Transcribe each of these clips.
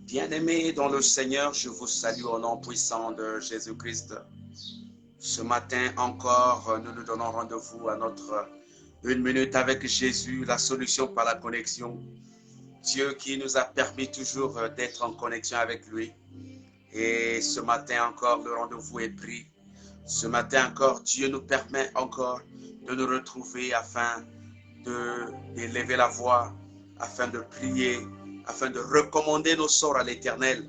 Bien-aimés dans le Seigneur, je vous salue au nom puissant de Jésus-Christ. Ce matin encore, nous nous donnons rendez-vous à notre 1 minute avec Jésus, la solution par la connexion. Dieu qui nous a permis toujours d'être en connexion avec lui. Et ce matin encore, le rendez-vous est pris. Ce matin encore, Dieu nous permet encore de nous retrouver afin d'élever la voix, afin de prier, afin de recommander nos sorts à l'Éternel,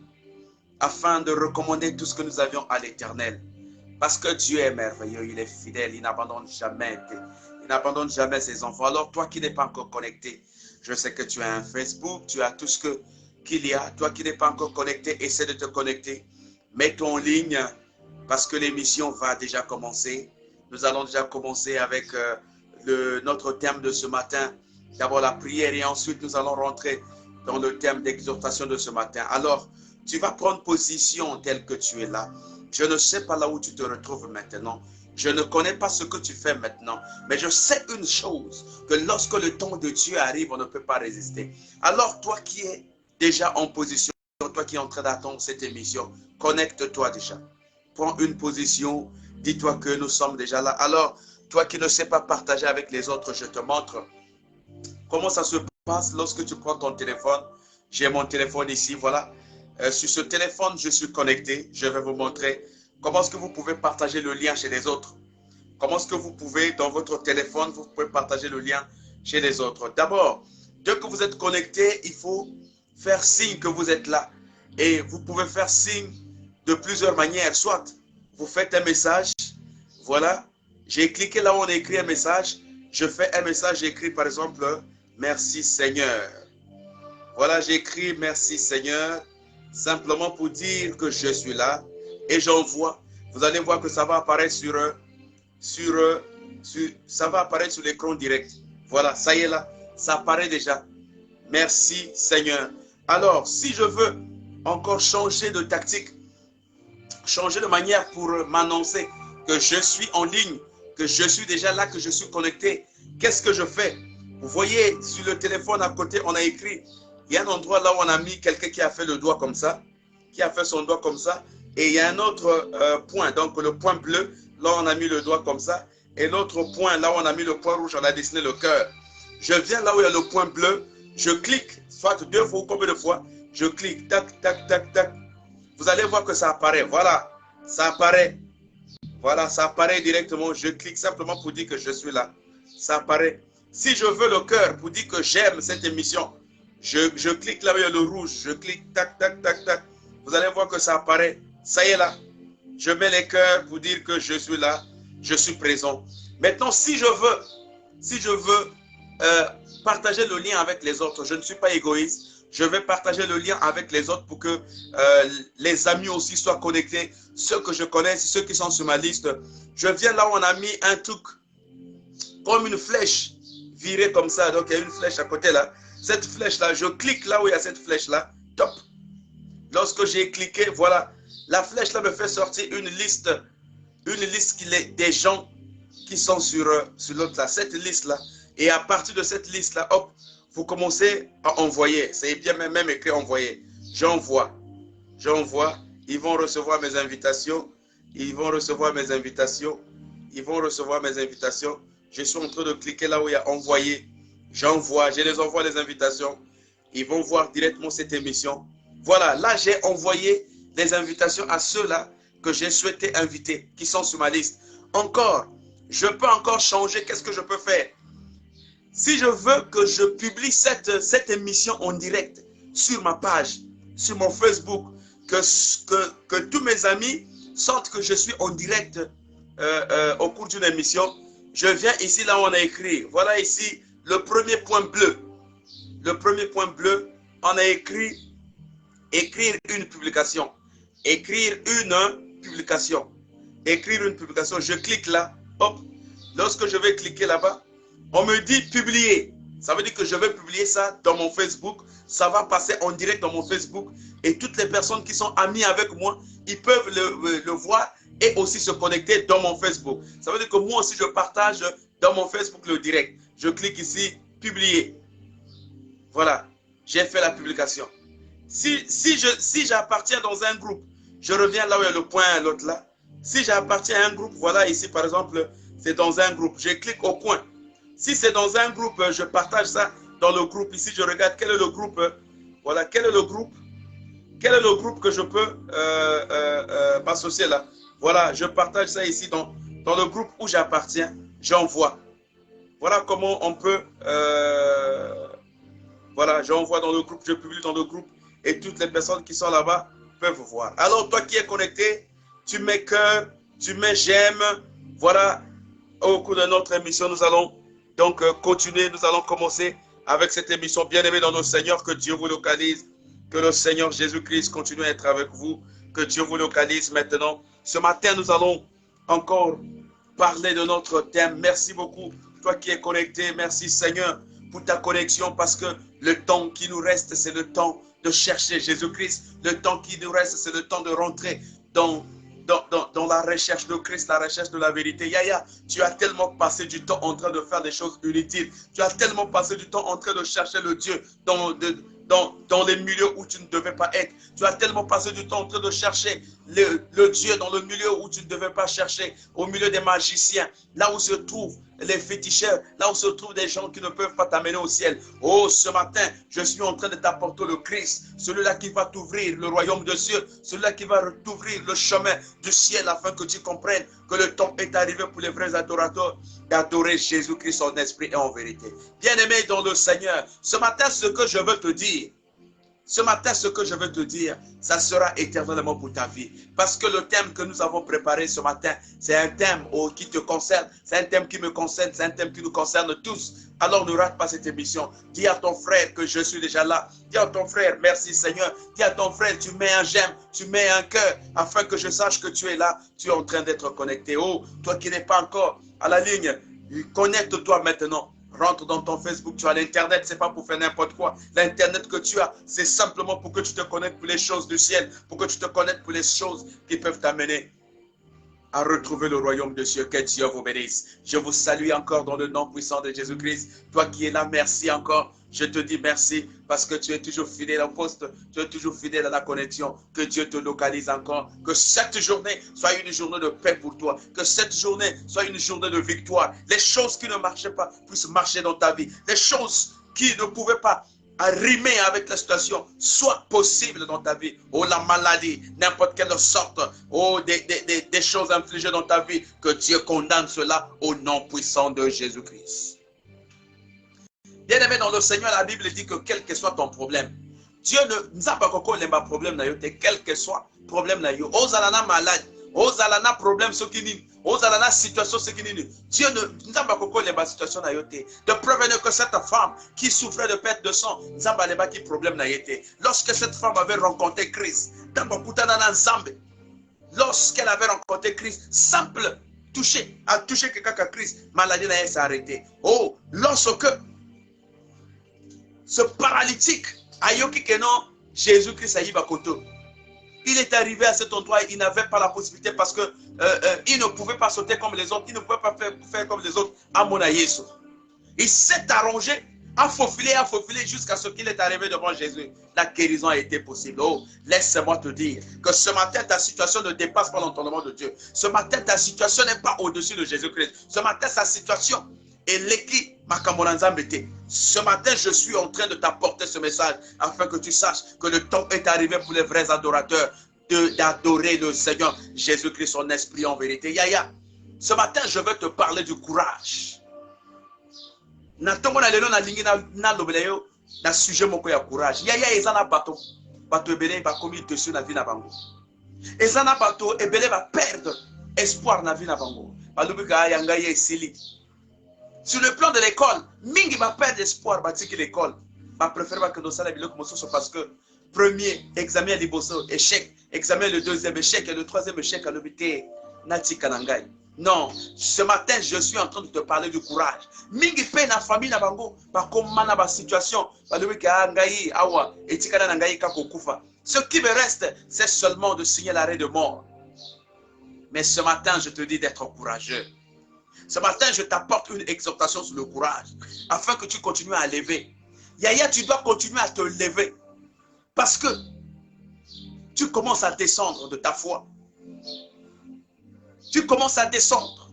afin de recommander tout ce que nous avions à l'Éternel. Parce que Dieu est merveilleux, il est fidèle, il n'abandonne jamais ses enfants. Alors toi qui n'es pas encore connecté, je sais que tu as un Facebook, tu as tout ce qu'il y a. Toi qui n'es pas encore connecté, essaie de te connecter. Mets-toi en ligne parce que l'émission va déjà commencer. Nous allons déjà commencer avec notre thème de ce matin. D'abord la prière et ensuite nous allons rentrer dans le thème d'exhortation de ce matin. Alors, tu vas prendre position tel que tu es là. Je ne sais pas là où tu te retrouves maintenant. Je ne connais pas ce que tu fais maintenant. Mais je sais une chose, que lorsque le temps de Dieu arrive, on ne peut pas résister. Alors, toi qui es déjà en position, toi qui es en train d'attendre cette émission, connecte-toi déjà. Prends une position, dis-toi que nous sommes déjà là. Alors, toi qui ne sais pas partager avec les autres, je te montre comment ça se passe lorsque tu prends ton téléphone. J'ai mon téléphone ici, voilà. Sur ce téléphone, je suis connecté. Je vais vous montrer comment est-ce que vous pouvez partager le lien chez les autres. Comment est-ce que vous pouvez, dans votre téléphone, vous pouvez partager le lien chez les autres. D'abord, dès que vous êtes connecté, il faut faire signe que vous êtes là. Et vous pouvez faire signe de plusieurs manières. Soit vous faites un message, voilà. J'ai cliqué là où on a écrit un message. Je fais un message, j'écris par exemple, merci Seigneur. Voilà, j'écris merci Seigneur, simplement pour dire que je suis là. Et j'envoie. Vous allez voir que ça va apparaître ça va apparaître sur l'écran direct. Voilà, ça y est là, ça apparaît déjà. Merci Seigneur. Alors, si je veux encore changer de tactique, changer de manière pour m'annoncer que je suis en ligne, que je suis déjà là, que je suis connecté, qu'est-ce que je fais? Vous voyez, sur le téléphone à côté, on a écrit, il y a un endroit là où on a mis quelqu'un qui a fait le doigt comme ça, qui a fait son doigt comme ça, et il y a un autre point, donc le point bleu, là on a mis le doigt comme ça, et l'autre point, là où on a mis le point rouge, on a dessiné le cœur. Je viens là où il y a le point bleu, je clique, soit 2 fois ou combien de fois, je clique, tac, tac, tac, tac. Vous allez voir que ça apparaît, voilà, ça apparaît. Voilà, ça apparaît directement. Je clique simplement pour dire que je suis là. Ça apparaît. Si je veux le cœur pour dire que j'aime cette émission, je clique là où il y a le rouge. Je clique, tac, tac, tac, tac. Vous allez voir que ça apparaît. Ça y est là. Je mets les cœurs pour dire que je suis là. Je suis présent. Maintenant, si je veux partager le lien avec les autres, je ne suis pas égoïste. Je vais partager le lien avec les autres pour que les amis aussi soient connectés. Ceux que je connais, ceux qui sont sur ma liste. Je viens là où on a mis un truc comme une flèche virée comme ça. Donc, il y a une flèche à côté là. Cette flèche-là, je clique là où il y a cette flèche-là. Top. Lorsque j'ai cliqué, voilà. La flèche-là me fait sortir une liste des gens qui sont sur l'autre là. Cette liste-là. Et à partir de cette liste-là, hop, vous commencez à envoyer. C'est bien même écrit envoyer. J'envoie. J'envoie. Ils vont recevoir mes invitations. Ils vont recevoir mes invitations. Ils vont recevoir mes invitations. Je suis en train de cliquer là où il y a envoyer. J'envoie. Je les envoie les invitations. Ils vont voir directement cette émission. Voilà. Là, j'ai envoyé les invitations à ceux-là que j'ai souhaité inviter, qui sont sur ma liste. Encore, je peux encore changer. Qu'est-ce que je peux faire? Si je veux que je publie cette émission en direct sur ma page, sur mon Facebook, que tous mes amis sentent que je suis en direct au cours d'une émission, je viens ici là où on a écrit. Voilà ici le premier point bleu. Le premier point bleu, on a écrit écrire une publication. Écrire une publication. Écrire une publication. Je clique là. Hop. Lorsque je vais cliquer là-bas, on me dit publier. Ça veut dire que je vais publier ça dans mon Facebook. Ça va passer en direct dans mon Facebook. Et toutes les personnes qui sont amies avec moi, ils peuvent le voir et aussi se connecter dans mon Facebook. Ça veut dire que moi aussi, je partage dans mon Facebook le direct. Je clique ici, publier. Voilà, j'ai fait la publication. Si j'appartiens dans un groupe, je reviens là où il y a le point, l'autre là. Si j'appartiens à un groupe, voilà, ici par exemple, c'est dans un groupe. Je clique au point. Si c'est dans un groupe, je partage ça dans le groupe. Ici, je regarde quel est le groupe. Voilà, quel est le groupe. Quel est le groupe que je peux m'associer là? Voilà, je partage ça ici dans le groupe où j'appartiens. J'envoie. Voilà comment on peut... voilà, j'envoie dans le groupe, je publie dans le groupe. Et toutes les personnes qui sont là-bas peuvent voir. Alors, toi qui es connecté, tu mets cœur, tu mets j'aime. Voilà, au cours de notre émission, nous allons donc continuer. Nous allons commencer avec cette émission. Bien-aimés dans nos Seigneurs, que Dieu vous localise. Que le Seigneur Jésus-Christ continue à être avec vous. Que Dieu vous localise maintenant. Ce matin, nous allons encore parler de notre thème. Merci beaucoup, toi qui es connecté. Merci Seigneur pour ta connexion parce que le temps qui nous reste, c'est le temps de chercher Jésus-Christ. Le temps qui nous reste, c'est le temps de rentrer dans la recherche de Christ, la recherche de la vérité. Yaya, tu as tellement passé du temps en train de faire des choses inutiles. Tu as tellement passé du temps en train de chercher le Dieu dans les milieux où tu ne devais pas être. Tu as tellement passé du temps en train de chercher le Dieu dans le milieu où tu ne devais pas chercher, au milieu des magiciens, là où se trouvent les féticheurs, là où se trouvent des gens qui ne peuvent pas t'amener au ciel. Oh, ce matin, je suis en train de t'apporter le Christ, celui-là qui va t'ouvrir le royaume de Dieu, celui-là qui va t'ouvrir le chemin du ciel afin que tu comprennes que le temps est arrivé pour les vrais adorateurs d'adorer Jésus-Christ en esprit et en vérité. Bien-aimé dans le Seigneur, ce matin, ce que je veux te dire, ça sera éternellement pour ta vie. Parce que le thème que nous avons préparé ce matin, c'est un thème qui te concerne, c'est un thème qui me concerne, c'est un thème qui nous concerne tous. Alors ne rate pas cette émission. Dis à ton frère que je suis déjà là. Dis à ton frère, merci Seigneur. Dis à ton frère, tu mets un j'aime, tu mets un cœur, afin que je sache que tu es là, tu es en train d'être connecté. Oh, toi qui n'es pas encore à la ligne, connecte-toi maintenant. Rentre dans ton Facebook, tu as l'Internet, ce n'est pas pour faire n'importe quoi. L'Internet que tu as, c'est simplement pour que tu te connectes pour les choses du ciel, pour que tu te connectes pour les choses qui peuvent t'amener à retrouver le royaume de Dieu. Que Dieu vous bénisse. Je vous salue encore dans le nom puissant de Jésus-Christ. Toi qui es là, merci encore. Je te dis merci parce que tu es toujours fidèle au poste, tu es toujours fidèle à la connexion. Que Dieu te localise encore. Que cette journée soit une journée de paix pour toi. Que cette journée soit une journée de victoire. Les choses qui ne marchaient pas puissent marcher dans ta vie. Les choses qui ne pouvaient pas rimer avec la situation soient possibles dans ta vie. Oh, la maladie, n'importe quelle sorte, oh, des choses infligées dans ta vie. Que Dieu condamne cela au nom puissant de Jésus-Christ. Bien-aimé dans le Seigneur, la Bible dit que quel que soit ton problème, Dieu ne nous a pas encore les problèmes, quel que soit problème, ozalana malade, ozalana problème, ce qui n'est, ozalana situation, ce qui n'est. Dieu ne nous a pas encore les situations, de prévenir que cette femme qui souffrait de perte de sang, nous a pas qui problème, lorsque cette femme avait rencontré Christ, lorsqu'elle avait rencontré Christ, simple, a touché quelqu'un à Christ, maladie s'est arrêtée. Oh, lorsque ce paralytique, Ayoki Kenon, Jésus-Christ a Bakoto. Il est arrivé à cet endroit, il n'avait pas la possibilité parce que il ne pouvait pas sauter comme les autres, il ne pouvait pas faire comme les autres à Monaïs. Il s'est arrangé, a faufilé jusqu'à ce qu'il est arrivé devant Jésus. La guérison a été possible. Oh, laisse-moi te dire que ce matin, ta situation ne dépasse pas l'entendement de Dieu. Ce matin, ta situation n'est pas au-dessus de Jésus-Christ. Ce matin, sa situation est l'écrit Makamonanzambete. Ce matin, je suis en train de t'apporter ce message afin que tu saches que le temps est arrivé pour les vrais adorateurs d'adorer le Seigneur Jésus-Christ, son esprit en vérité. Yaya, ce matin, je vais te parler du courage. Na sujet moko ya courage. Yaya ezana bato ebele ba komi dessus na vie na bango. Ezana bato ebele ba perdre espoir na vie na bango. Balubika yanga ye sili. Sur le plan de l'école, mingi va perdre espoir batiki l'école. Ma préfère que nous salons biloko mososo parce que premier examen à liboso échec, examen le deuxième échec et le troisième échec à l'obité nati kanangai. Non, ce matin je suis en train de te parler du courage. Mingi pe na famille na bango ba komana ba situation, ba lobika ngai awa etikana na ngai kako kufa. Ce qui me reste, c'est seulement de signer l'arrêt de mort. Mais ce matin, je te dis d'être courageux. Ce matin, je t'apporte une exhortation sur le courage, afin que tu continues à lever. Yaya, tu dois continuer à te lever. Parce que tu commences à descendre de ta foi. Tu commences à descendre.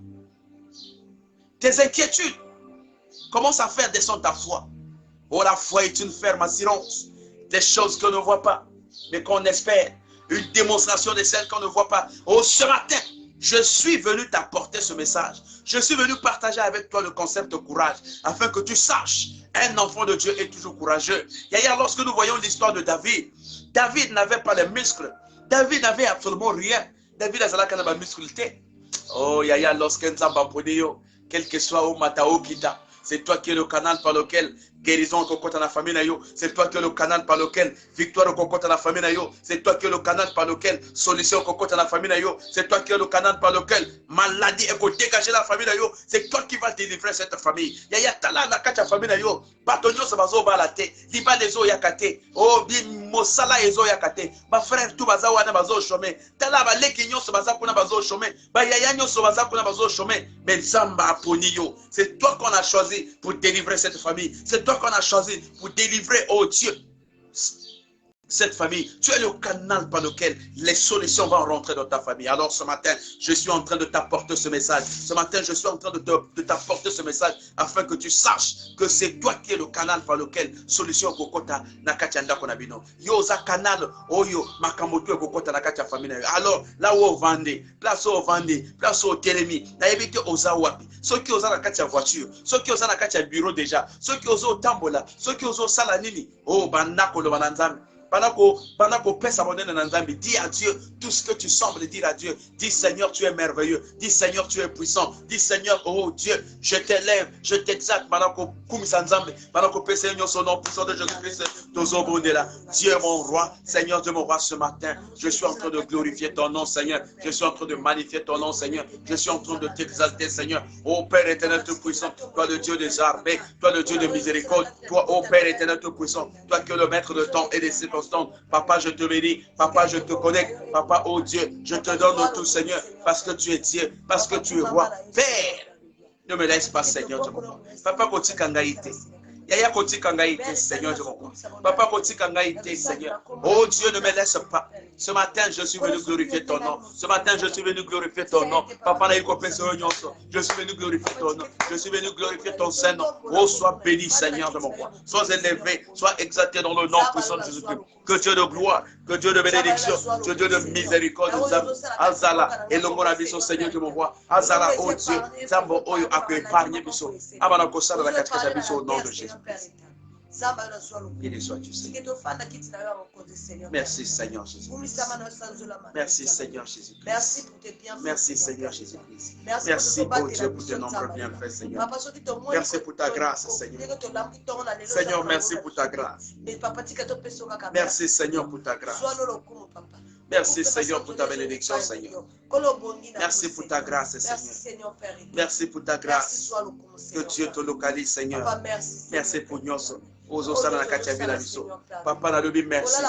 Tes inquiétudes commencent à faire descendre ta foi. Oh, la foi est une ferme assurance des choses qu'on ne voit pas, mais qu'on espère. Une démonstration de celles qu'on ne voit pas. Oh, ce matin, je suis venu t'apporter ce message. Je suis venu partager avec toi le concept de courage, afin que tu saches, un enfant de Dieu est toujours courageux. Hier, lorsque nous voyons l'histoire de David, David n'avait pas les muscles. David n'avait absolument rien. David a la musculité. Oh, Yaya, lorsque quel que soit au Matao Kita, c'est toi qui es le canal par lequel guérison au dans la famille. C'est toi qui es le canal par lequel victoire au dans la famille. C'est toi qui es le canal par lequel solution au dans la famille. C'est toi qui es le canal par lequel maladie est dégager la famille. C'est toi qui vas délivrer cette famille. Yaya tala na kacha famille. Batonyo se bazo balate. Liba des eaux yakate. Oh, bin mosala ezo yakate. Ma frère tout baza wana bazo chômer. Tala ba lekinyo se baza kuna bazo chômer. Ba yaya nyo se baza kuna bazo chômer. Mais zamba aponiyo. C'est toi qu'on a choisi pour délivrer cette famille. C'est toi qu'on a choisi pour délivrer, oh Dieu, cette famille. Tu es le canal par lequel les solutions vont rentrer dans ta famille. Alors ce matin, je suis en train de t'apporter ce message. Ce matin, je suis en train de t'apporter ce message afin que tu saches que c'est toi qui es le canal par lequel solution kokota nakachanda konabino. Yo za canal oyo makamoto kokota nakacha famille. Alors là où on vendait, place où on vendait, place où on télémi, na éviter oza wapi. Ceux qui osent nakacha voiture, ceux qui osent nakacha bureau déjà, ceux qui osent tambola, ceux qui osent salanini. Oh banako le bananzam. Pendant qu'on pèse abandonner dans Nzambi, dis à Dieu tout ce que tu sembles dire à Dieu. Dis Seigneur, tu es merveilleux. Dis Seigneur, tu es puissant. Dis Seigneur, oh Dieu, je t'élève, je t'exalte. Pendant qu'on coumise Nzambi, pendant qu'on pèse Seigneur son nom puissant de Jésus-Christ, Dieu mon roi, Seigneur Dieu mon roi, ce matin, je suis en train de glorifier ton nom, Seigneur. Je suis en train de magnifier ton nom, Seigneur. Je suis en train de t'exalter, Seigneur. Oh Père éternel tout puissant, toi le Dieu des armées, toi le Dieu de miséricorde, toi, oh Père éternel tout puissant, toi qui es le maître de temps et des circonstances. Papa, je te bénis. Papa, je te connecte. Papa, oh Dieu, je te donne tout, Seigneur, parce que tu es Dieu, parce que tu es roi. Père, ne me laisse pas, Seigneur. Papa, koti kangaïté. Yaya koti kangaïté, Seigneur. Papa, koti kangaïté, Seigneur. Oh Dieu, ne me laisse pas. Ce matin, je suis venu glorifier ton nom. Ce matin, je suis venu glorifier ton nom. Papa, je suis venu glorifier ton nom. Je suis venu glorifier ton Saint-Nom. Oh, sois béni, Seigneur de mon roi. Sois élevé, sois exalté dans le nom puissant de Jésus-Christ. Que Dieu de gloire, que Dieu de bénédiction, que Dieu de miséricorde, Azala, et le mot biso, Seigneur de mon roi. Azala, oh Dieu, Zambo, oh, a pu épargner biso. Abana Kosa, la Katka biso, au nom de Jésus-Christ. Béni sois-tu, Seigneur. Merci, Seigneur Jésus. Merci, Seigneur Jésus-Christ. Merci, Seigneur Jésus-Christ. Merci, oh Dieu, pour tes nombreux bienfaits, Seigneur. Merci pour ta grâce, Seigneur. Seigneur, merci pour ta grâce. Merci, Seigneur, pour ta grâce. Merci, Seigneur, pour ta bénédiction, Seigneur. Merci pour ta grâce, Seigneur. Merci pour ta grâce. Que Dieu te localise, Seigneur. Merci pour nous. Papa, merci.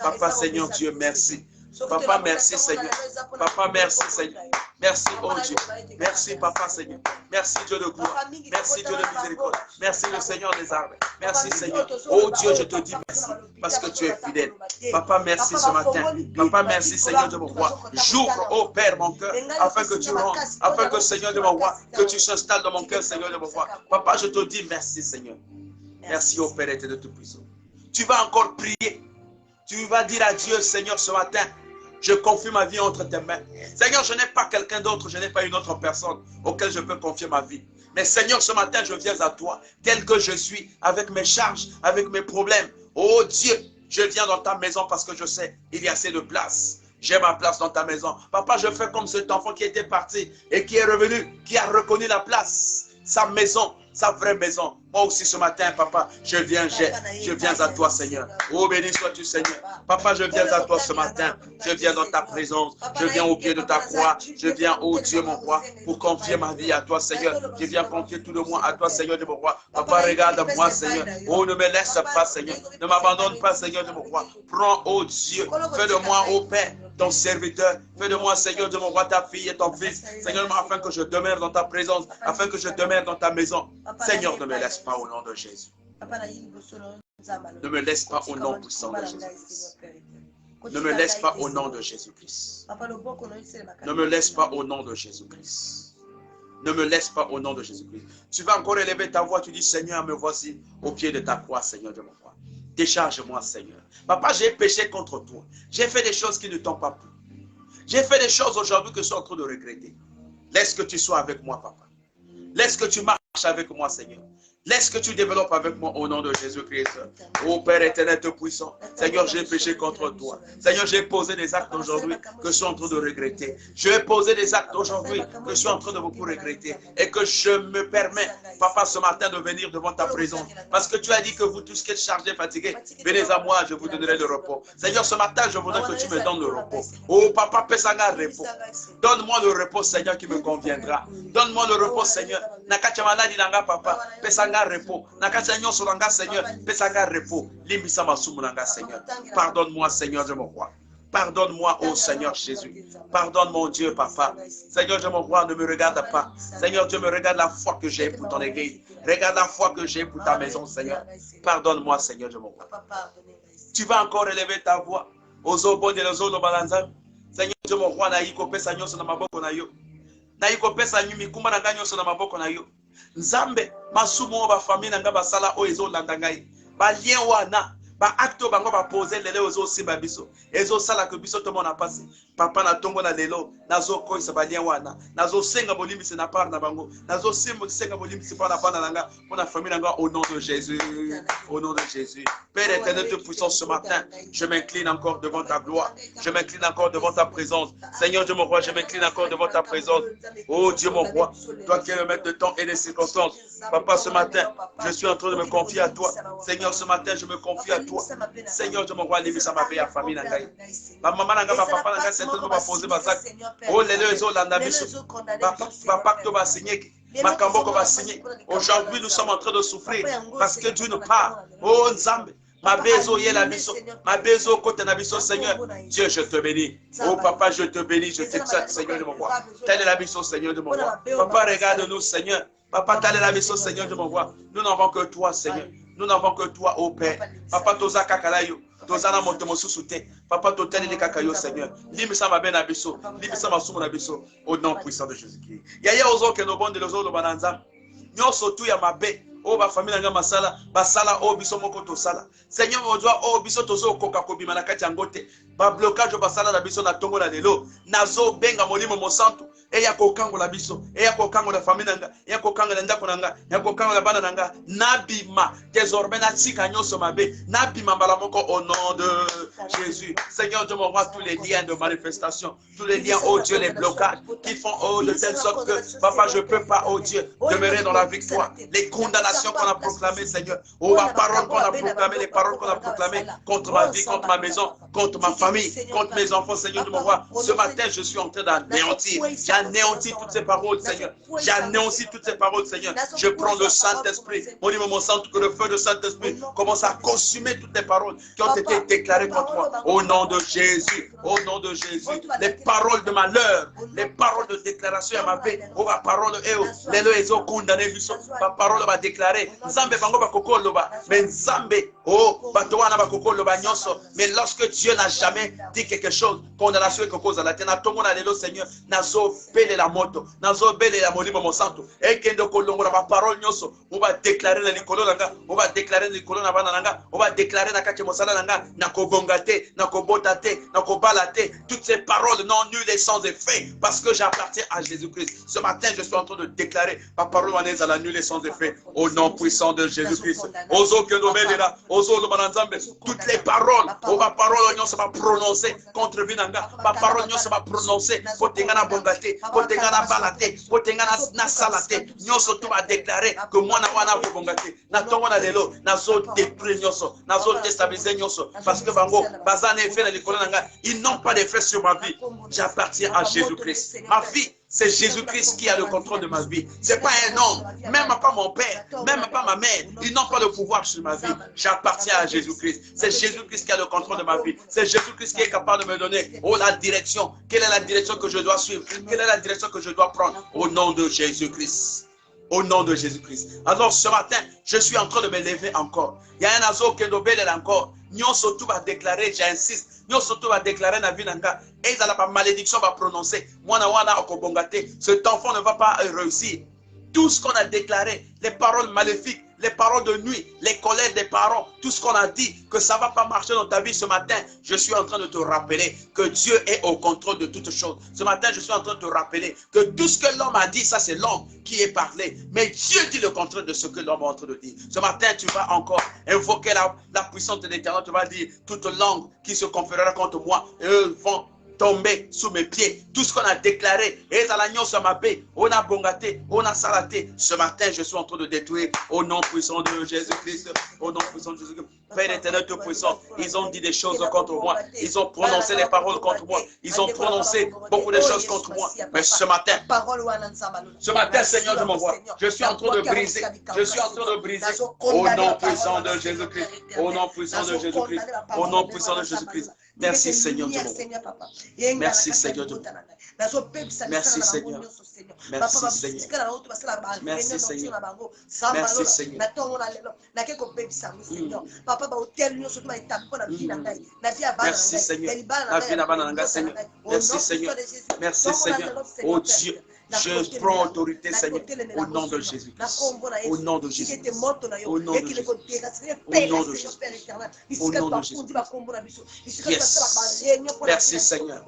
Papa, Seigneur Dieu, merci. Papa, merci, Seigneur. Papa, merci, Seigneur. Merci, oh Dieu. Merci, Papa, Seigneur. Merci, Dieu de gloire. Merci, Dieu de miséricorde. Merci, le Seigneur des armées. Merci, Seigneur. Oh Dieu, je te dis merci parce que tu es fidèle. Papa, merci ce matin. Papa, merci, Seigneur de mon roi. J'ouvre, oh Père, mon cœur, afin que tu rentres, afin que, Seigneur de mon roi, que tu t'installes dans mon cœur, Seigneur de mon roi. Papa, je te dis merci, Seigneur. Merci, oh Père éternel tout-puissant. Tu vas encore prier. Tu vas dire à Dieu, Seigneur, ce matin, je confie ma vie entre tes mains. Seigneur, je n'ai pas quelqu'un d'autre, je n'ai pas une autre personne auquel je peux confier ma vie. Mais Seigneur, ce matin, je viens à toi, tel que je suis, avec mes charges, avec mes problèmes. Oh Dieu, je viens dans ta maison parce que je sais, il y a assez de place. J'ai ma place dans ta maison. Papa, je fais comme cet enfant qui était parti et qui est revenu, qui a reconnu la place, sa maison, sa vraie maison. Moi aussi ce matin, papa, je viens à toi, Seigneur. Oh, béni sois-tu, Seigneur. Papa, je viens à toi ce matin. Je viens dans ta présence. Je viens au pied de ta croix. Je viens, oh Dieu, mon roi, pour confier ma vie à toi, Seigneur. Je viens confier tout de moi à toi, Seigneur de mon roi. Papa, regarde-moi, Seigneur. Oh, ne me laisse pas, Seigneur. Ne m'abandonne pas, Seigneur de mon roi. Prends, oh Dieu, fais de moi, oh Père, ton serviteur. Fais de moi, Seigneur de mon roi, ta fille et ton fils. Seigneur, afin que je demeure dans ta présence, afin que je demeure dans ta maison. Seigneur, ne me laisse pas au nom de Jésus. Ne me laisse pas au nom puissant de Jésus-Christ. Ne me laisse pas au nom de Jésus-Christ. Ne me laisse pas au nom de Jésus-Christ. Ne me laisse pas au nom de Jésus-Christ. Tu vas encore élever ta voix, tu dis, Seigneur, me voici au pied de ta croix, Seigneur de mon roi. Décharge-moi, Seigneur. Papa, j'ai péché contre toi. J'ai fait des choses qui ne t'ont pas plu. J'ai fait des choses aujourd'hui que je suis en train de regretter. Laisse que tu sois avec moi, papa. Laisse que tu marches avec moi, Seigneur. Laisse que tu développes avec moi au nom de Jésus-Christ. Ô Père éternel tout puissant, Seigneur, j'ai péché contre toi. Seigneur, j'ai posé des actes aujourd'hui que je suis en train de regretter. J'ai posé des actes aujourd'hui que je suis en train de beaucoup regretter. Et que je me permets, papa, ce matin de venir devant ta présence. Parce que tu as dit que vous tous qui êtes chargés, fatigués, venez à moi, je vous donnerai le repos. Seigneur, ce matin, je voudrais que tu me donnes le repos. Oh papa, Pesanga, repos. Donne-moi le repos, Seigneur, qui me conviendra. Donne-moi le repos, Seigneur. Nakachamana dinanga, papa. Pesanga repos. Nakachanyo solanga, Seigneur. Pesanga repos. Limbisa masumunanga, Seigneur. Pardonne-moi, Seigneur, je me crois. Pardonne-moi, ô Seigneur Jésus. Pardonne mon Dieu, papa. Seigneur, je me crois, ne me regarde pas. Seigneur, tu me regardes la foi que j'ai pour ton église. Regarde la foi que j'ai pour ta maison, Seigneur. Pardonne-moi, Seigneur, je me crois. Tu vas encore élever ta voix. Ozobo de l'ozolo balanza. Seigneur, je me crois, naïko pesa nyoso na maboko na yo. Naïko pesa nyumi kumba na nga nyoso na maboko na yo. Nzambe, masumo ba famille na nga basala o ezo landangai. Ba lien wana. Ba acte bango ba poser lele ozo simba biso. Ezo sala que biso to mona passé. Papa na tongo na lelo, nazo ko isa ba lien wana. Nazo senga bolimi se na part na bango. Nazo simbo senga bolimi se pa na pana nanga, pour la famille nanga au nom de Jésus. Au nom de Jésus. Père éternel de puissance ce matin, je m'incline encore devant ta gloire. Je m'incline encore devant ta présence. Seigneur Dieu mon roi, je m'incline encore devant ta présence. Oh Dieu mon roi, toi qui es le maître de temps et des circonstances. Papa, ce matin, je suis en train de me confier à toi. Seigneur, ce matin, je me confie à toi. Seigneur, Dieu mon roi, limite ça m'a fait à famille nangai. Ma maman nanga, ma papa nanga, certainement va poser ma sac. Oh, les deux autres, l'anda biso. Papa, tu vas signer. Ma cambo va signer. Aujourd'hui, nous sommes en train de souffrir parce que Dieu nous parle. Oh, Nzambe. Ma bezo yé la biso. Ma bezo côté na biso, Seigneur. Dieu, je te bénis. Oh, papa, je te bénis. Je t'exalte, Seigneur de mon roi. Telle est la biso, Seigneur de mon roi. Papa, regarde-nous, Seigneur. Papa, telle est la mission, Seigneur de mon roi. Nous n'avons que toi, Seigneur. Nous n'avons que toi, ô Père. Papa, toza kakalayo. Toza na motomo susute. Papa, totali de kakayo, Seigneur. Limisa ma ben abiso. Limisa ma sumo abiso. Au nom puissant de Jésus-Christ. Yaya ozo ke no bonde lozo lo bananza. Nyoso tu ya mabe. Oh, ba famille nga masala. Basala oh biso moko to sala. Seigneur, on doit oh biso tozo koka kobima na kati ngote. Ba blocage basala na biso na tongo na lelo. Nazo benga molimo mo santo. Eya kokango la biso, eya kokango la famille nanga, eya kokango la ndako nanga, eya kokango la bana nanga, nabima, désormais na tika nyoso mabe, nabima balamoko au nom de Jésus. Seigneur, Dieu m'envoie tous les liens de manifestation, tous les liens, oh Dieu, les blocages, qui font, oh, de telle sorte que, papa, je ne peux pas, oh Dieu, demeurer dans la victoire. Les condamnations qu'on a proclamées, Seigneur, oh, la parole qu'on a proclamée, les paroles qu'on a proclamées contre ma vie, contre ma maison, contre ma famille, contre mes enfants, Seigneur, Dieu m'envoie. Ce matin, je suis en train d'anéantir. J'anéantis toutes ces paroles, Seigneur. J'anéantis toutes ces paroles, Seigneur. Je prends le Saint-Esprit. Mon sang, que le feu du Saint-Esprit commence à consumer toutes les paroles qui ont été déclarées contre moi. Au nom de Jésus. Au nom de Jésus. Les paroles de malheur. Les paroles de déclaration à ma vie. Oh, ma parole, les lois ont condamné. Ma parole va déclarer. Nzambe bango ba kokolo ba. Mais Nzambe, oh, batoana ba kokolo ba nyonso. Mais lorsque Dieu n'a jamais dit quelque chose, condamnation et cause à la terre, na tomo na lelo, Seigneur, nazo bele la moto, nazo bele la molimo mo santo. Et kendo kolongo la parole nyonso, on va déclarer na likolo nanga, on va déclarer na likolo na bana nanga, on va déclarer na kati mosala nanga, na kobongate, na kobotate, na kobalate, toutes ces paroles non nulles et sans effet, parce que j'appartiens à Jésus-Christ. Ce matin, je suis en train de déclarer ma parole en à la nulle et sans effet, au nom puissant de Jésus-Christ. Ozo que nous là, ozo le bananzambe, toutes les paroles, on va parole nyonso va prononcer contre Vinanga, ma parole nyonso va prononcer, potengana bongate, potengana balate, potengana nasalate, nyonso tout va déclarer que moi na wana bongate, na tongo na lelo, na zo détruire nyonso, na zo déstabiliser nyonso, parce que bango, bazane fait na likolo nanga, ils n'ont pas d'effet sur ma vie. J'appartiens à Jésus-Christ. Ma vie, c'est Jésus-Christ qui a le contrôle de ma vie. Ce n'est pas un homme, même pas mon père, même pas ma mère. Ils n'ont pas le pouvoir sur ma vie. J'appartiens à Jésus-Christ. C'est Jésus-Christ qui a le contrôle de ma vie. C'est Jésus-Christ qui est capable de me donner la direction. Quelle est la direction que je dois suivre? Quelle est la direction que je dois prendre? Au nom de Jésus-Christ. Au nom de Jésus-Christ. Alors ce matin, je suis en train de me lever encore. Il y a un azo qui est encore. Nous surtout va déclarer, j'insiste, nous surtout va déclarer na vie nanga. Et la malédiction va prononcer. Cet enfant ne va pas réussir. Tout ce qu'on a déclaré, les paroles maléfiques, les paroles de nuit, les colères des parents, tout ce qu'on a dit, que ça ne va pas marcher dans ta vie ce matin, je suis en train de te rappeler que Dieu est au contrôle de toutes choses. Ce matin, je suis en train de te rappeler que tout ce que l'homme a dit, ça c'est l'homme qui est parlé. Mais Dieu dit le contraire de ce que l'homme est en train de dire. Ce matin, tu vas encore invoquer la puissance de l'Éternel. Tu vas dire, toute langue qui se conférera contre moi, eux vont tomber sous mes pieds. Tout ce qu'on a déclaré, on a bongaté, on a salaté. Ce matin, je suis en train de détruire au nom puissant de Jésus-Christ. Au nom puissant de Jésus-Christ. Père éternel, tout puissant, ils ont dit des choses contre moi. Ils ont prononcé des paroles contre moi. Ils ont prononcé beaucoup de choses contre moi. Mais ce matin, Seigneur, je m'envoie. Je suis en train de briser. Je suis en train de briser. Au nom puissant de Jésus-Christ. Au nom puissant de Jésus-Christ. Au nom puissant de Jésus-Christ. Merci Seigneur de mon. Merci Seigneur de mon. Merci Seigneur. Merci Seigneur. Merci Seigneur. Merci Seigneur. Merci Seigneur. Merci Seigneur. Merci Seigneur. Oh Dieu. Je prends autorité, Seigneur, au nom de Jésus. Au nom de Jésus. Au nom de Jésus. Au nom de Jésus. Au nom de Jésus. Yes. Merci Seigneur.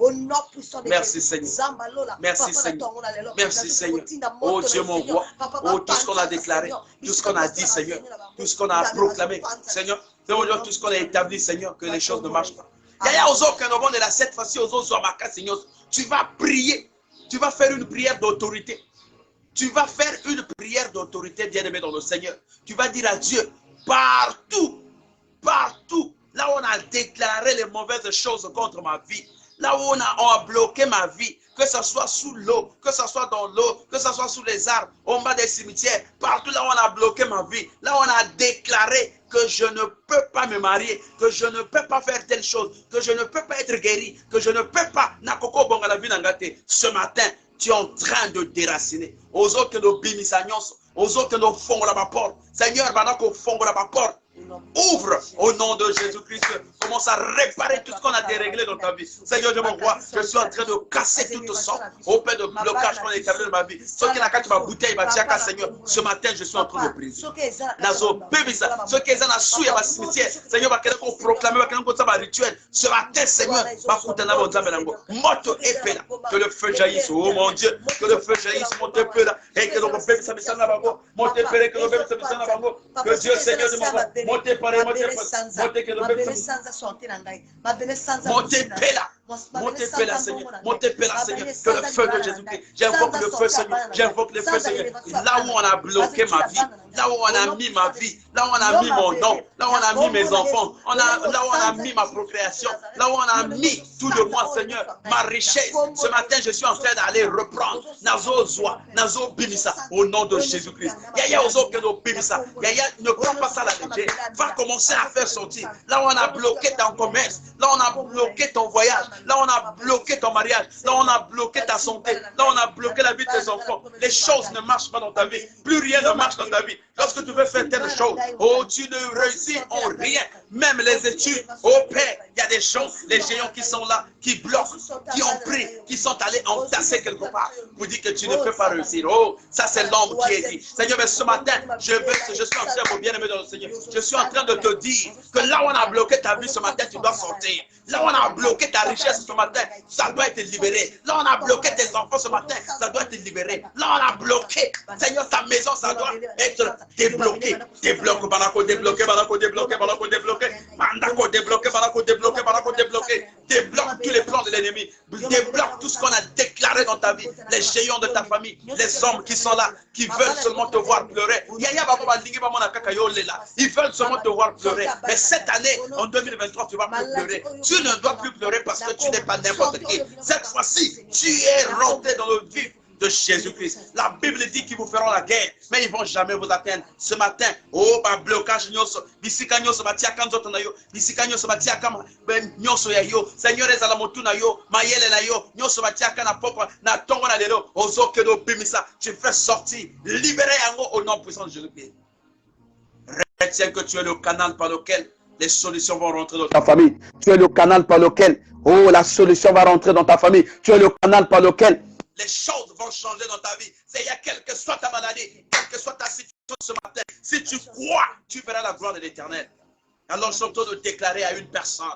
Merci Seigneur. Merci Seigneur. Merci Seigneur. Oh Dieu mon roi. Oh tout ce qu'on a déclaré, tout ce qu'on a dit, Seigneur, tout ce qu'on a proclamé, Seigneur, tout ce qu'on a établi, Seigneur, que les choses ne marchent pas. Cette fois-ci, Seigneur, tu vas prier. Tu vas faire une prière d'autorité. Tu vas faire une prière d'autorité, bien-aimé dans le Seigneur. Tu vas dire à Dieu, partout, partout, là où on a déclaré les mauvaises choses contre ma vie, là où on a bloqué ma vie, que ce soit sous l'eau, que ce soit dans l'eau, que ce soit sous les arbres, au bas des cimetières, partout là où on a bloqué ma vie, là où on a déclaré que je ne peux pas me marier, que je ne peux pas faire telle chose, que je ne peux pas être guéri, que je ne peux pas, ce matin, tu es en train de déraciner. Aux autres que nous bimissagnos, aux autres que nous fongons la porte. Seigneur, pendant qu'on fongue la porte, ouvre au nom de Jésus-Christ. Commence à réparer tout ce qu'on a déréglé dans ta vie. Seigneur, je me vois, je suis en train de casser toute sorte au père de blocage qu'on a établi dans ma vie. Ce qui n'a qu'à ma bouteille, Seigneur, ce matin, je suis en train de briser. Ce qui est dans la souille à ma cimetière, Seigneur, va qu'on proclame, va qu'on un rituel. Ce matin, Seigneur, que le feu jaillisse, oh mon Dieu, que le feu jaillisse, mon Dieu, et que le bébé s'abaisse en avant, mon Dieu, que le bébé s'abaisse en avant, que Dieu, Seigneur, de mon montez par montez que le bébé montez pela. Montez pela, Seigneur. Montez pela, Seigneur. Que le feu de Jésus-Christ. J'invoque le feu, Seigneur. J'invoque le feu, Seigneur. Là où on a bloqué ma vie, là où on a mis ma vie, là où on a mis mon nom, là où on a mis mes enfants, là où on a mis ma procréation, là où on a mis tout de moi, Seigneur, ma richesse. Ce matin, je suis en train d'aller reprendre. Nazo Zoa, Nazo Bimisa, au nom de Jésus-Christ. Yaya Ozo Keno Bimisa. Yaya, ne prends pas ça à la légère. Va commencer à faire sortir. Là où on a bloqué ton commerce, là où on a bloqué ton voyage, là où on a bloqué ton mariage, là où on a bloqué ta santé, là où on a bloqué la vie de tes enfants. Les choses ne marchent pas dans ta vie. Plus rien ne marche dans ta vie. Lorsque tu veux faire telle chose, oh, tu ne réussis en rien. Même les études, oh Père, il y a des gens, les géants qui sont là, qui bloquent, qui ont pris, qui sont allés entasser quelque part pour dire que tu ne peux pas réussir. Oh, ça c'est l'homme qui est dit. Seigneur, mais ce matin, je suis en train, mon bien-aimé dans le Seigneur, je suis en train de te dire que là où on a bloqué ta vie ce matin, tu dois sortir. Là où on a bloqué ta richesse ce matin, ça doit être libéré. Là où on a bloqué tes enfants ce matin, ça doit être libéré. Là où on a bloqué, Seigneur, ta maison, ça doit être débloqué. Débloqué, banako, débloqué, banako, débloqué, banako, débloqué, banako, débloqué, banako, débloqué, banako, débloqué. Débloque tous les plans de l'ennemi. Débloque tout ce qu'on a déclaré dans ta vie. Les géants de ta famille, les hommes qui sont là, qui veulent seulement te voir pleurer. Ils veulent seulement te voir pleurer. Mais cette année, en 2023, tu vas plus pleurer. Tu ne dois plus pleurer parce que tu n'es pas n'importe qui. Cette fois-ci, tu es rentré dans le vif de Jésus-Christ. La Bible dit qu'ils vous feront la guerre, mais ils ne vont jamais vous atteindre. Ce matin, oh, bah, blocage, bisika nyoso, batiaka nzoto na yo, bisika nyoso, batiaka nyoso ya yo, Seigneur, ezala motu na yo, mayele na yo, nyoso batiaka na pokwa, na tongo na lelo, ozo kedo bimisa, tu fais sortir, libérer yango au nom puissant de Jésus-Christ. Retiens que tu es le canal par lequel les solutions vont rentrer dans ta famille. Tu es le canal par lequel, oh, la solution va rentrer dans ta famille. Tu es le canal par lequel les choses vont changer dans ta vie. C'est-à-dire, quelle que soit ta maladie, quelle que soit ta situation ce matin, si tu crois, tu verras la gloire de l'Éternel. Alors, je suis en train de déclarer à une personne,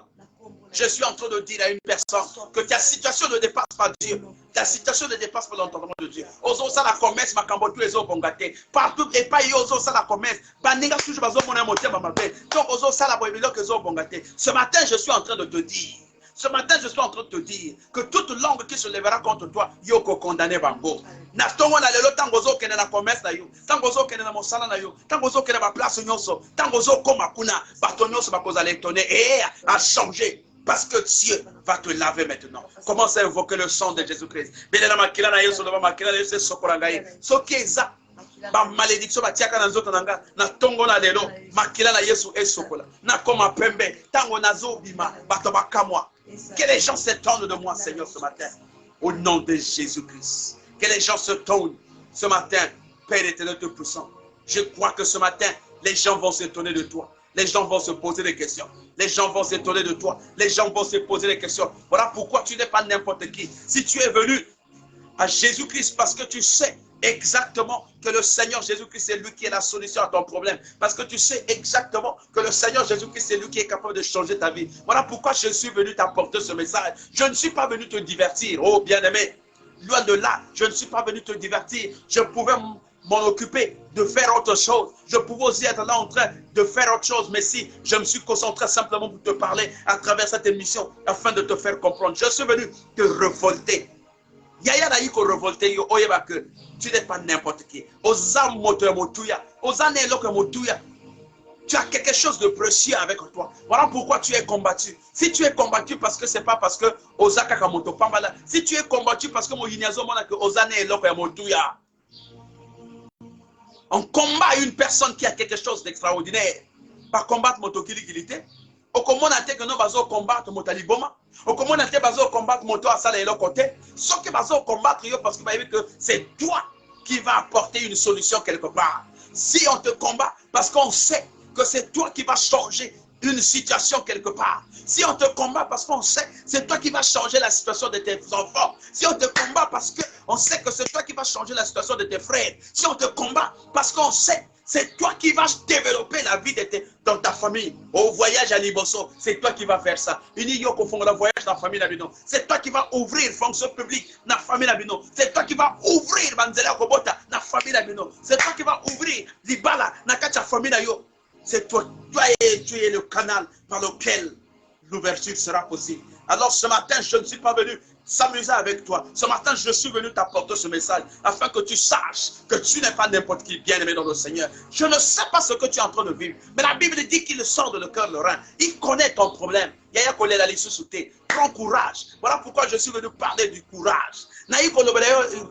je suis en train de dire à une personne que ta situation ne dépasse pas Dieu. Ta situation ne dépasse pas l'entendement de Dieu. Ozo ça la commerce, ma cambo tous les autres bongate. Partout et pas ozo ça la commerce. Baninga toujours bazo mon monter ma mabe. Donc ozo ça la boibilo que zo bongate. Ce matin, je suis en train de te dire. Ce matin, je suis en train de te dire que toute langue qui se lèvera contre toi, yoko condamné bango. Na tongo na lelo tangozo kene na commerce na yo, tangozo kene na mosala na yo, tangozo kene ba place nyonso, tangozo koma kuna, batonyoso bakoza l'étonner et à changer. Parce que Dieu va te laver maintenant. Commence à invoquer le sang de Jésus-Christ. Bénéla makila na yo, soba makila na yo, c'est sokorangaye. Sokeza. Ba malédiction ba tiaka na nzoto nanga na tongo na lelo makila na Yesu esokola na koma pembe tango nazo bima bato bakamwa. Que les gens s'étonnent de moi, Seigneur, ce matin, au nom de Jésus-Christ. Que les gens se tournent ce matin, Père éternel tout puissant. Je crois que ce matin, les gens vont s'étonner de toi. Les gens vont se poser des questions. Les gens vont s'étonner de toi. Les gens vont se poser des questions. Voilà pourquoi tu n'es pas n'importe qui. Si tu es venu à Jésus-Christ parce que tu sais exactement que le Seigneur Jésus-Christ, c'est lui qui est la solution à ton problème. Parce que tu sais exactement que le Seigneur Jésus-Christ, c'est lui qui est capable de changer ta vie. Voilà pourquoi je suis venu t'apporter ce message. Je ne suis pas venu te divertir, oh bien-aimé. Loin de là, je ne suis pas venu te divertir. Je pouvais m'en occuper de faire autre chose. Je pouvais aussi être là en train de faire autre chose. Mais si je me suis concentré simplement pour te parler à travers cette émission, afin de te faire comprendre, je suis venu te révolter. Yaya na yiko revolté yo oyeba que tu n'es pas n'importe qui. Oza moto motuya, oza nelo motuya. Tu as quelque chose de précieux avec toi. Voilà pourquoi tu es combattu. Si tu es combattu parce que c'est pas parce que oza kakamoto pambala. Si tu es combattu parce que mo yinyazo mona que oza nelo motuya. On combat une personne qui a quelque chose d'extraordinaire. Pas combattre moto kilikilité. Au comment on a que nous allons combattre mon taliboma. Au comment on a que combattre mon toit à ça et l'autre côté. Sauf que nous allons combattre parce que c'est toi qui va apporter une solution quelque part. Si on te combat parce qu'on sait que c'est toi qui va changer une situation quelque part. Si on te combat parce qu'on sait c'est toi qui va changer la situation de tes enfants. Si on te combat parce qu'on sait que c'est toi qui va changer la situation de tes frères. Si on te combat parce qu'on sait c'est toi qui vas développer la vie dans ta famille. Au voyage à Liboso, c'est toi qui vas faire ça. Le voyage dans la famille d'Abino. C'est toi qui vas ouvrir fonction publique dans la famille d'Abino. C'est toi qui vas ouvrir Banzela Kobota dans la famille d'Abino. C'est toi qui vas ouvrir Libala dans la famille d'Ayo. C'est toi, tu es le canal par lequel l'ouverture sera possible. Alors ce matin, je ne suis pas venu s'amuser avec toi. Ce matin, je suis venu t'apporter ce message afin que tu saches que tu n'es pas n'importe qui bien-aimé dans le Seigneur. Je ne sais pas ce que tu es en train de vivre, mais la Bible dit qu'il sort de le cœur le rein. Il connaît ton problème. Yaya Kole la sous-souté. Prends courage. Voilà pourquoi je suis venu parler du courage. Naï Kole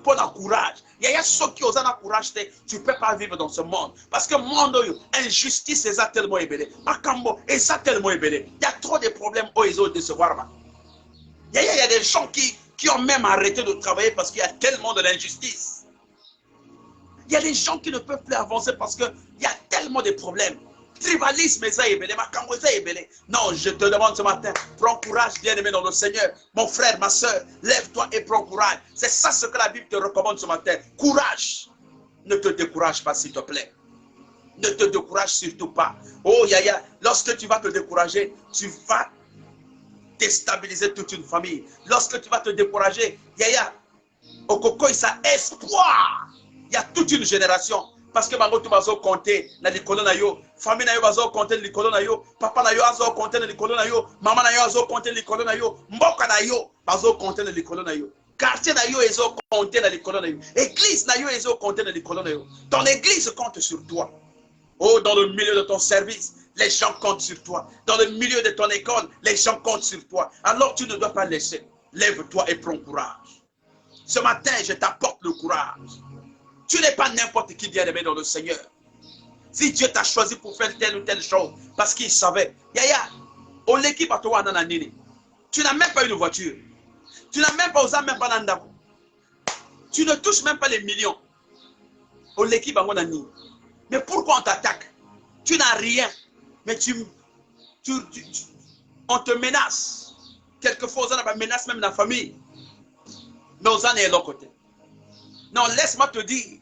pour courage. Yaya ceux qui osent un courage, tu ne peux pas vivre dans ce monde. Parce que le monde, injustice est tellement ébélé. Makambo est tellement ébélé. Il y a trop de problèmes où ils ont décevoir. Il y a des gens qui ont même arrêté de travailler parce qu'il y a tellement de l'injustice. Il y a des gens qui ne peuvent plus avancer parce qu'il y a tellement de problèmes. Tribalisme, non, je te demande ce matin, prends courage, bien-aimé dans le Seigneur. Mon frère, ma soeur, lève-toi et prends courage. C'est ça ce que la Bible te recommande ce matin. Courage. Ne te décourage pas, s'il te plaît. Ne te décourage surtout pas. Oh, Yaya, lorsque tu vas te décourager, tu vas déstabiliser toute une famille. Lorsque tu vas te décourager, Yaya, au Koko, ça espoir. Il y a toute une génération. Parce que Bango tu vas compter dans l'école na yo, famille na yo va compter dans l'école na yo, papa na yo va compter dans l'école na yo, maman na yo va compter dans l'école na yo, mboka na yo va compter dans l'école na yo, quartier na yo va compter dans l'école na yo, église na yo va compter dans l'école na yo. Ton église compte sur toi. Oh, dans le milieu de ton service, les gens comptent sur toi. Dans le milieu de ton école, les gens comptent sur toi. Alors tu ne dois pas laisser. Lève-toi et prends courage. Ce matin, je t'apporte le courage. Tu n'es pas n'importe qui, bien-aimé dans le Seigneur. Si Dieu t'a choisi pour faire telle ou telle chose, parce qu'il savait, Yaya, on l'équipe à toi, tu n'as même pas une voiture. Tu n'as même pas osé même pas d'andako. Tu ne touches même pas les millions. On l'équipe à mon ami. Mais pourquoi on t'attaque? Tu n'as rien. Mais on te menace. Quelquefois, on menace même la famille. Mais on est de l'autre côté. Non, laisse-moi te dire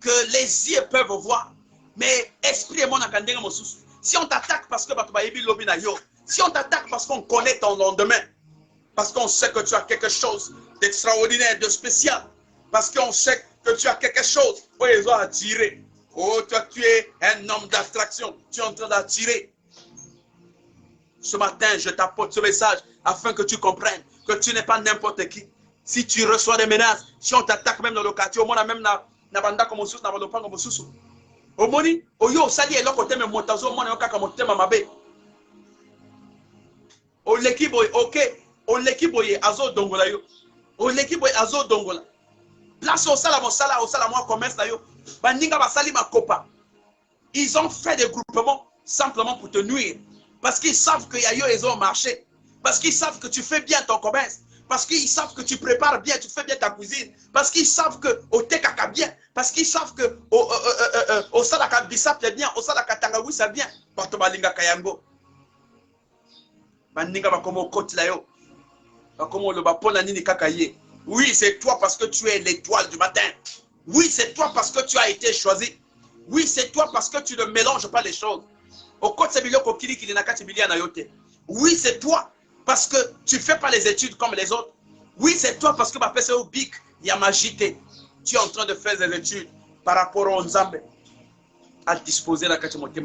que les yeux peuvent voir. Mais esprit et mon akandé, si on t'attaque parce que si on t'attaque parce qu'on connaît ton lendemain, parce qu'on sait que tu as quelque chose d'extraordinaire, de spécial, parce qu'on sait que tu as quelque chose pour les gens attirer. Oh, toi, tu es un homme d'attraction, tu es en train d'attirer. Ce matin, je t'apporte ce message afin que tu comprennes que tu n'es pas n'importe qui. Si tu reçois des menaces, si on t'attaque même dans le quartier, au moins même na banda comme sous, na banda comme sous. Au moni, au yo sali et l'autre côté me montazo, mon yoka comme thème mamabe. Au l'équipe ok, au l'équipe azo dongola yo. Au l'équipe azo dongola. Place au sala moi commerce là yo. Bandinga basali ma copa. Ils ont fait des groupements simplement pour te nuire. Parce qu'ils savent que Yayo ils ont marché. Parce qu'ils savent que tu fais bien ton commerce. Parce qu'ils savent que tu prépares bien, tu fais bien ta cuisine. Parce qu'ils savent que au tekaka bien. Parce qu'ils savent que au salaka bisap c'est bien, au salaka tangawi c'est bien. Parto balinga kayango. Bandinga bakomo kote la yo. Bakomo le bapona nini kakaye. Oui, c'est toi parce que tu es l'étoile du matin. Oui, c'est toi parce que tu as été choisi. Oui, c'est toi parce que tu ne mélanges pas les choses. Oui, c'est toi parce que tu ne fais pas les études comme les autres. Oui, c'est toi parce que ma personne au bic, il y a magité. Tu es en train de faire des études par rapport aux Nzambe à disposer la Kachimoté.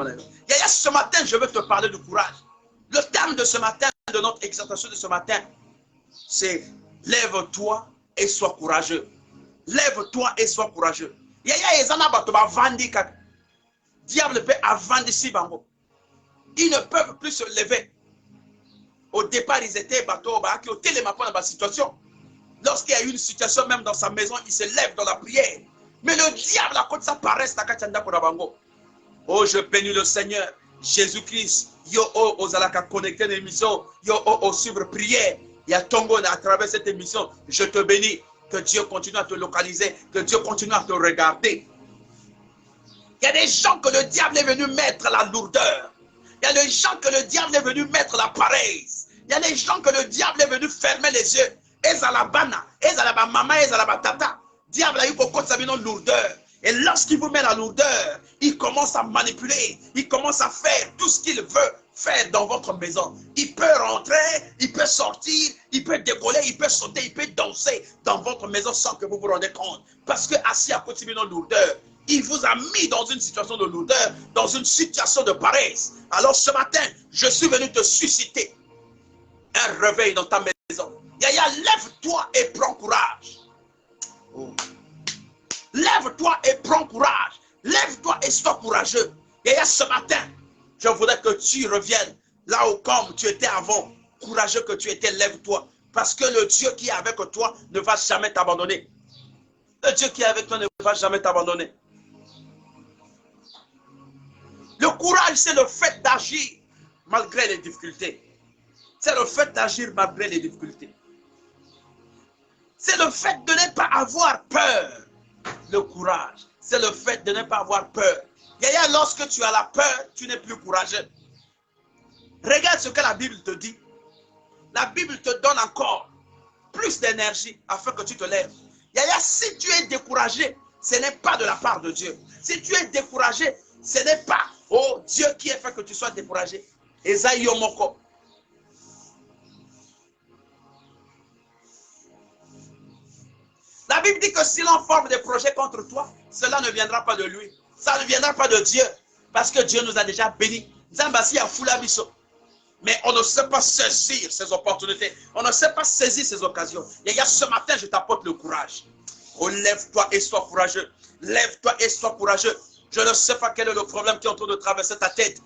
Ce matin, je veux te parler du courage. Le terme de ce matin, de notre exhortation de ce matin, c'est lève-toi et sois courageux. Lève-toi et sois courageux. Diable peut avant ici bango. Ils ne peuvent plus se lever. Au départ, ils étaient bateaux qui ont télémappé dans la situation. Lorsqu'il y a eu une situation, même dans sa maison, il se lève dans la prière. Mais le diable, à côté de ça, paraît bango. Oh, je bénis le Seigneur. Jésus-Christ, yo aux alaka connecté l'émission, yo au suivre prière. Il y a Tongo à travers cette émission. Je te bénis. Que Dieu continue à te localiser. Que Dieu continue à te regarder. Il y a des gens que le diable est venu mettre la lourdeur. Il y a des gens que le diable est venu mettre la paresse. Il y a des gens que le diable est venu fermer les yeux. Ezalabana, ezalaba maman, ezalaba tata. Diable a eu beaucoup de lourdeur. Et lorsqu'il vous met la lourdeur, il commence à manipuler. Il commence à faire tout ce qu'il veut faire dans votre maison. Il peut rentrer, il peut sortir, il peut décoller, il peut sauter, il peut danser dans votre maison sans que vous vous rendez compte. Parce que assis à côté de lourdeur, il vous a mis dans une situation de lourdeur, dans une situation de paresse. Alors ce matin, je suis venu te susciter un réveil dans ta maison. Yaya, lève-toi et prends courage. Oh. Lève-toi et prends courage. Lève-toi et sois courageux. Yaya, ce matin, je voudrais que tu reviennes là où comme tu étais avant. Courageux que tu étais, lève-toi. Parce que le Dieu qui est avec toi ne va jamais t'abandonner. Le Dieu qui est avec toi ne va jamais t'abandonner. Le courage, c'est le fait d'agir malgré les difficultés. C'est le fait d'agir malgré les difficultés. C'est le fait de ne pas avoir peur. Le courage, c'est le fait de ne pas avoir peur. Yaya, lorsque tu as la peur, tu n'es plus courageux. Regarde ce que la Bible te dit. La Bible te donne encore plus d'énergie afin que tu te lèves. Yaya, si tu es découragé, ce n'est pas de la part de Dieu. Si tu es découragé, ce n'est pas, oh Dieu qui a fait que tu sois découragé. Esaïe Yomoko. La Bible dit que si l'on forme des projets contre toi, cela ne viendra pas de lui. Ça ne viendra pas de Dieu. Parce que Dieu nous a déjà bénis. Mais on ne sait pas saisir ces opportunités. On ne sait pas saisir ces occasions. Et ce matin, je t'apporte le courage. Oh, lève-toi et sois courageux. Lève-toi et sois courageux. Je ne sais pas quel est le problème qui est en train de traverser ta tête.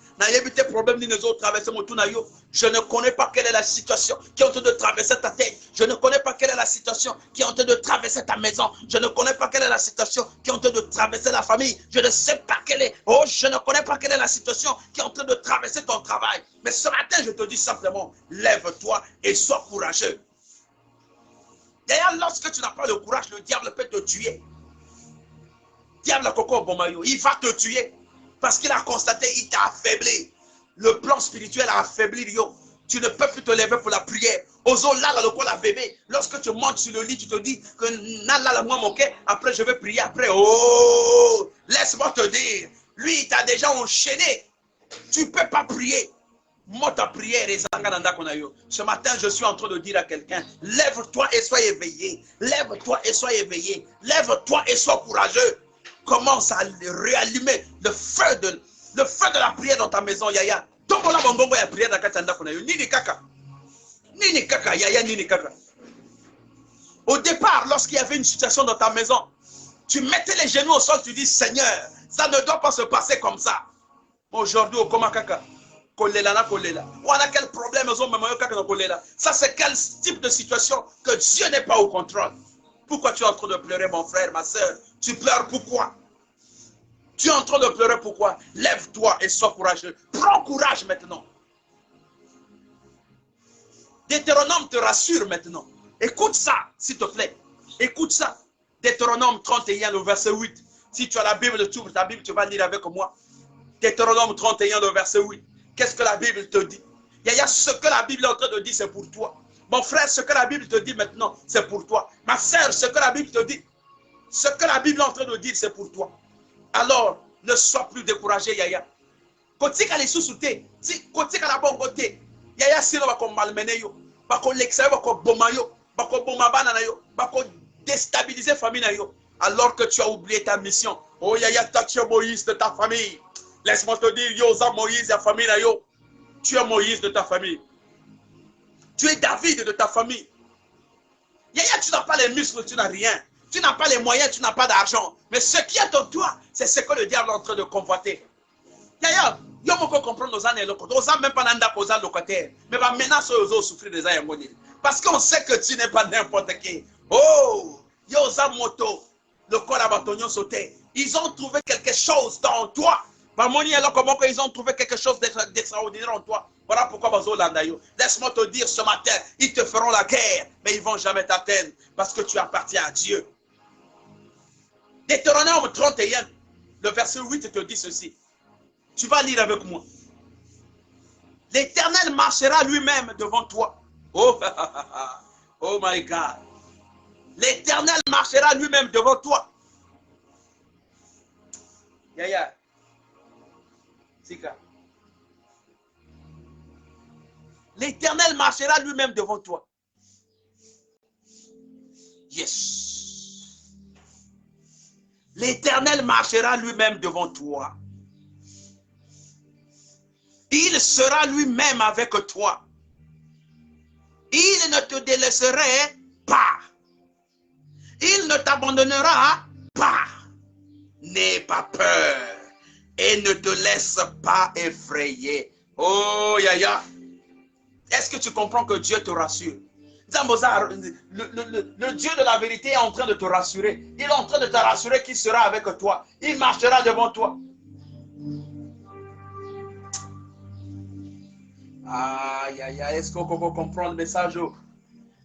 Je ne connais pas quelle est la situation qui est en train de traverser ta tête. Je ne connais pas quelle est la situation qui est en train de traverser ta maison. Je ne connais pas quelle est la situation qui est en train de traverser la famille. Je ne sais pas quelle est. Oh, je ne connais pas quelle est la situation qui est en train de traverser ton travail. Mais ce matin, je te dis simplement, lève-toi et sois courageux. D'ailleurs, lorsque tu n'as pas le courage, le diable peut te tuer. Diable Coco Bomayo, il va te tuer parce qu'il a constaté, il t'a affaibli. Le plan spirituel a affaibli. Tu ne peux plus te lever pour la prière. Ozo là, le col à bébé. Lorsque tu montes sur le lit, tu te dis que là, moi, moqué. Après, je vais prier. Après, oh, laisse-moi te dire, lui, il t'a déjà enchaîné. Tu ne peux pas prier. Moi, ta prière est Zangananda Konayo. Ce matin, je suis en train de dire à quelqu'un, lève-toi et sois éveillé. Lève-toi et sois éveillé. Lève-toi et sois courageux. Commence à réallumer le feu de la prière dans ta maison, Yaya. Tombola bongongo ya prière dans Katanda Konayo. Nini kaka. Nini kaka, Yaya, nini kaka. Au départ, lorsqu'il y avait une situation dans ta maison, tu mettais les genoux au sol, tu dis, Seigneur, ça ne doit pas se passer comme ça. Aujourd'hui, au Koma Kaka. On a quel problème? Ça, c'est quel type de situation que Dieu n'est pas au contrôle? Pourquoi tu es en train de pleurer, mon frère, ma soeur? Tu pleures pourquoi? Tu es en train de pleurer pourquoi? Lève-toi et sois courageux. Prends courage maintenant. Deutéronome te rassure maintenant. Écoute ça, s'il te plaît. Écoute ça. Deutéronome 31, le verset 8. Si tu as la Bible, tu ouvres ta Bible, tu vas lire avec moi. Deutéronome 31, le verset 8. Qu'est-ce que la Bible te dit? Il y a ce que la Bible est en train de dire, c'est pour toi. Mon frère, ce que la Bible te dit maintenant, c'est pour toi. Ma soeur, ce que la Bible te dit, ce que la Bible est en train de dire, c'est pour toi. Alors, ne sois plus découragé, Yaya. Côté qu'elle est sous-souté, côté qu'elle a bon côté, Yaya, si on va malmener, on va l'exciter, on va bomayo, on va bomabana, on va déstabiliser la famille. Alors que tu as oublié ta mission. Oh, Yaya, tu es Moïse de ta famille. Laisse-moi te dire, Yosa Moïse, la famille, tu es Moïse de ta famille. Tu es David de ta famille. Yaya, tu n'as pas les muscles, tu n'as rien. Tu n'as pas les moyens, tu n'as pas d'argent. Mais ce qui est en toi, c'est ce que le diable est en train de convoiter. Yaya, yo me comprendre nos années locaux. Aux même pas nanda causa locataire. Mais va menacer aux autres souffrir des aïe. Parce qu'on sait que tu n'es pas n'importe qui. Oh, Yosa moto, le corps à bâtonnion sauté. Ils ont trouvé quelque chose dans toi. Comment ils ont trouvé quelque chose d'extraordinaire en toi. Voilà pourquoi laisse-moi te dire ce matin, ils te feront la guerre, mais ils ne vont jamais t'atteindre parce que tu appartiens à Dieu. Deutéronome 31, le verset 8 te dit ceci. Tu vas lire avec moi. L'Éternel marchera lui-même devant toi. Oh, oh my God. L'Éternel marchera lui-même devant toi. Yaya. L'Éternel marchera lui-même devant toi. Yes. L'Éternel marchera lui-même devant toi. Il sera lui-même avec toi. Il ne te délaissera pas. Il ne t'abandonnera pas. N'aie pas peur. Et ne te laisse pas effrayer. Oh, Yaya. Est-ce que tu comprends que Dieu te rassure? Le Dieu de la vérité est en train de te rassurer. Il est en train de te rassurer qu'il sera avec toi. Il marchera devant toi. Aïe, aïe, aïe. Est-ce qu'on comprend le message?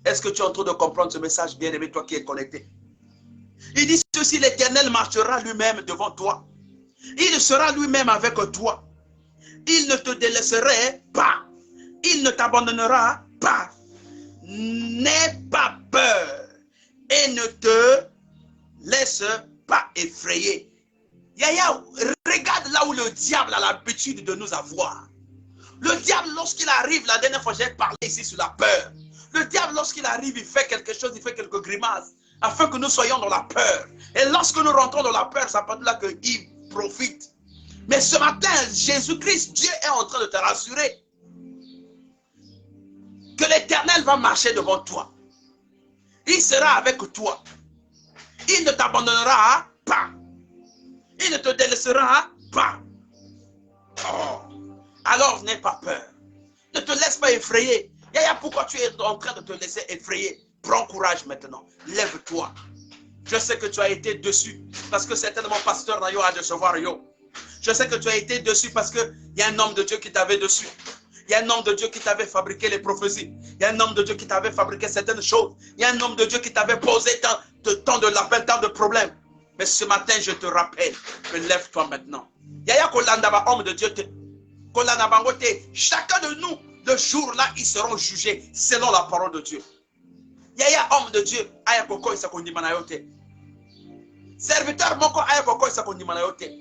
Est-ce que tu es en train de comprendre ce message, bien-aimé, toi qui es connecté? Il dit ceci, l'Éternel marchera lui-même devant toi. Il sera lui-même avec toi. Il ne te délaissera pas. Il ne t'abandonnera pas. N'aie pas peur et ne te laisse pas effrayer. Yaya, regarde là où le diable a l'habitude de nous avoir. Le diable, lorsqu'il arrive, la dernière fois j'ai parlé ici sur la peur. Le diable, lorsqu'il arrive, il fait quelque chose, il fait quelques grimaces, afin que nous soyons dans la peur. Et lorsque nous rentrons dans la peur, ça peut être là qu'il profite. Mais ce matin, Jésus-Christ, Dieu est en train de te rassurer que l'Éternel va marcher devant toi. Il sera avec toi. Il ne t'abandonnera pas. Il ne te délaissera pas. Oh. Alors n'aie pas peur. Ne te laisse pas effrayer. Yaya, pourquoi tu es en train de te laisser effrayer? Prends courage maintenant. Lève-toi. Je sais que tu as été dessus. Parce que certainement, pasteur Nayo a décevoir yo. Je sais que tu as été dessus parce qu'il y a un homme de Dieu qui t'avait dessus. Il y a un homme de Dieu qui t'avait fabriqué les prophéties. Il y a un homme de Dieu qui t'avait fabriqué certaines choses. Il y a un homme de Dieu qui t'avait posé tant de l'appel, tant de problèmes. Mais ce matin, je te rappelle que lève-toi maintenant. Yaya Kolandaba, homme de Dieu, chacun de nous, le jour-là, ils seront jugés selon la parole de Dieu. Yaya, homme de Dieu, ayakoko isakondimanayote. Serviteur moko ayakoko isakondimanayote.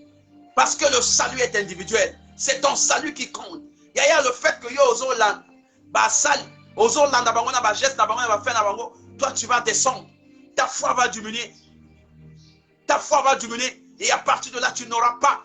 Parce que le salut est individuel. C'est ton salut qui compte. Yaya, le fait que yo ozoland, basal, ozoland, abangona, ba geste, abangona, ba faire, abango, toi tu vas descendre. Ta foi va diminuer. Ta foi va diminuer. Et à partir de là, tu n'auras pas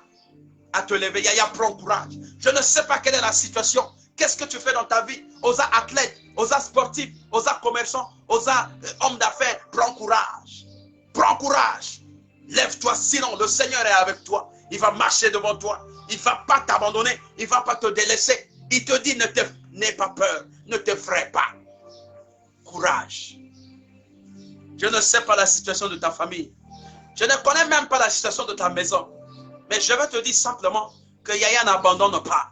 à te lever. Yaya, prends courage. Je ne sais pas quelle est la situation. Qu'est-ce que tu fais dans ta vie? Osa athlète, osa sportif, osa commerçant, osa homme d'affaires. Prends courage. Prends courage. Lève-toi, sinon le Seigneur est avec toi. Il va marcher devant toi. Il ne va pas t'abandonner. Il ne va pas te délaisser. Il te dit, n'aie pas peur. Ne t'effraie pas. Courage. Je ne sais pas la situation de ta famille. Je ne connais même pas la situation de ta maison. Mais je vais te dire simplement que Yaya n'abandonne pas.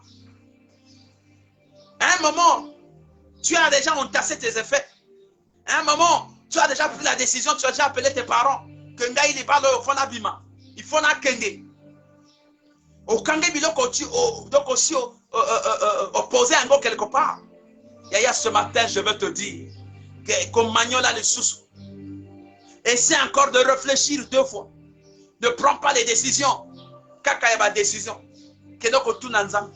À un moment, tu as déjà entassé tes effets. À un moment, tu as déjà pris la décision, tu as déjà appelé tes parents. Que Nga il est pas là, il faut na kenge. Au kange biloko donc aussi opposé à Ngo quelque part. Yaya, ce matin, je vais te dire que comme Magnola le sous. Essaie encore de réfléchir 2 fois. Ne prends pas les décisions. Kaka yaba décision. Kenoko tu nanzam.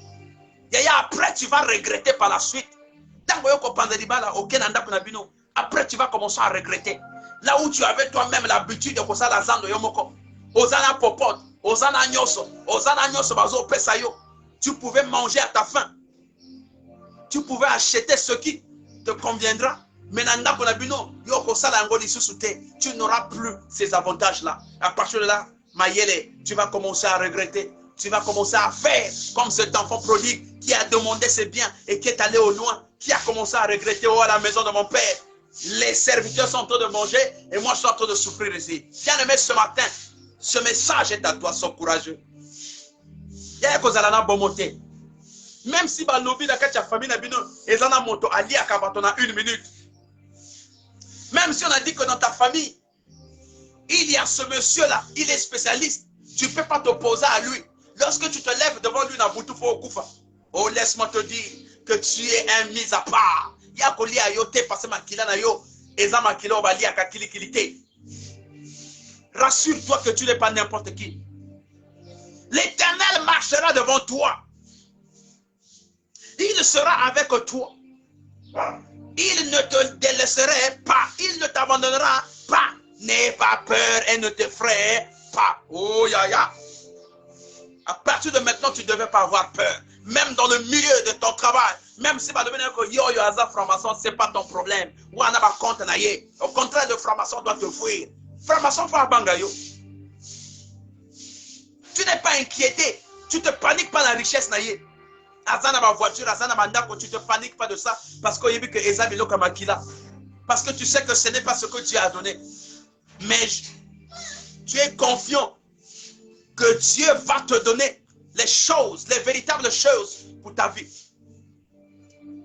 Yaya, après tu vas regretter par la suite. Après tu vas commencer à regretter. Là où tu avais toi-même l'habitude de faire la zando yomoko. Ozana popote, ozana nyoso bazo pesayo. Tu pouvais manger à ta faim. Tu pouvais acheter ce qui te conviendra. Mais tu n'auras plus ces avantages-là. À partir de là, Mayele, tu vas commencer à regretter. Tu vas commencer à faire comme cet enfant prodigue qui a demandé ses biens et qui est allé au loin, qui a commencé à regretter, oh, à la maison de mon père. Les serviteurs sont en train de manger et moi je suis en train de souffrir ici. Bien-aimé, ce matin, ce message est à toi, sois courageux. Il y a un bon monté. Même si balobi la ta famille n'a bino ezana moto ali akabatona 1 minute. Même si on a dit que dans ta famille il y a ce monsieur là, il est spécialiste, tu ne peux pas t'opposer à lui. Lorsque tu te lèves devant lui na butu fo kufa. Oh, laisse-moi te dire que tu es un mis à part. Ya koli ayote parce makila na yo eza makila obali akakili kilité. Rassure-toi que tu n'es pas n'importe qui. L'Éternel marchera devant toi. Il sera avec toi. Il ne te délaisserait pas. Il ne t'abandonnera pas. N'aie pas peur et ne t'effraie pas. Oh, yaya. À partir de maintenant, tu ne devais pas avoir peur. Même dans le milieu de ton travail. Même si ce n'est pas ton problème. Au contraire, le franc-maçon doit te fuir. Franc-maçon, tu n'es pas inquiété. Tu ne te paniques pas la richesse. Azana ma voiture, Azana mandako, tu ne te paniques pas de ça. Parce que parce que tu sais que ce n'est pas ce que Dieu a donné. Mais tu es confiant que Dieu va te donner les choses, les véritables choses pour ta vie.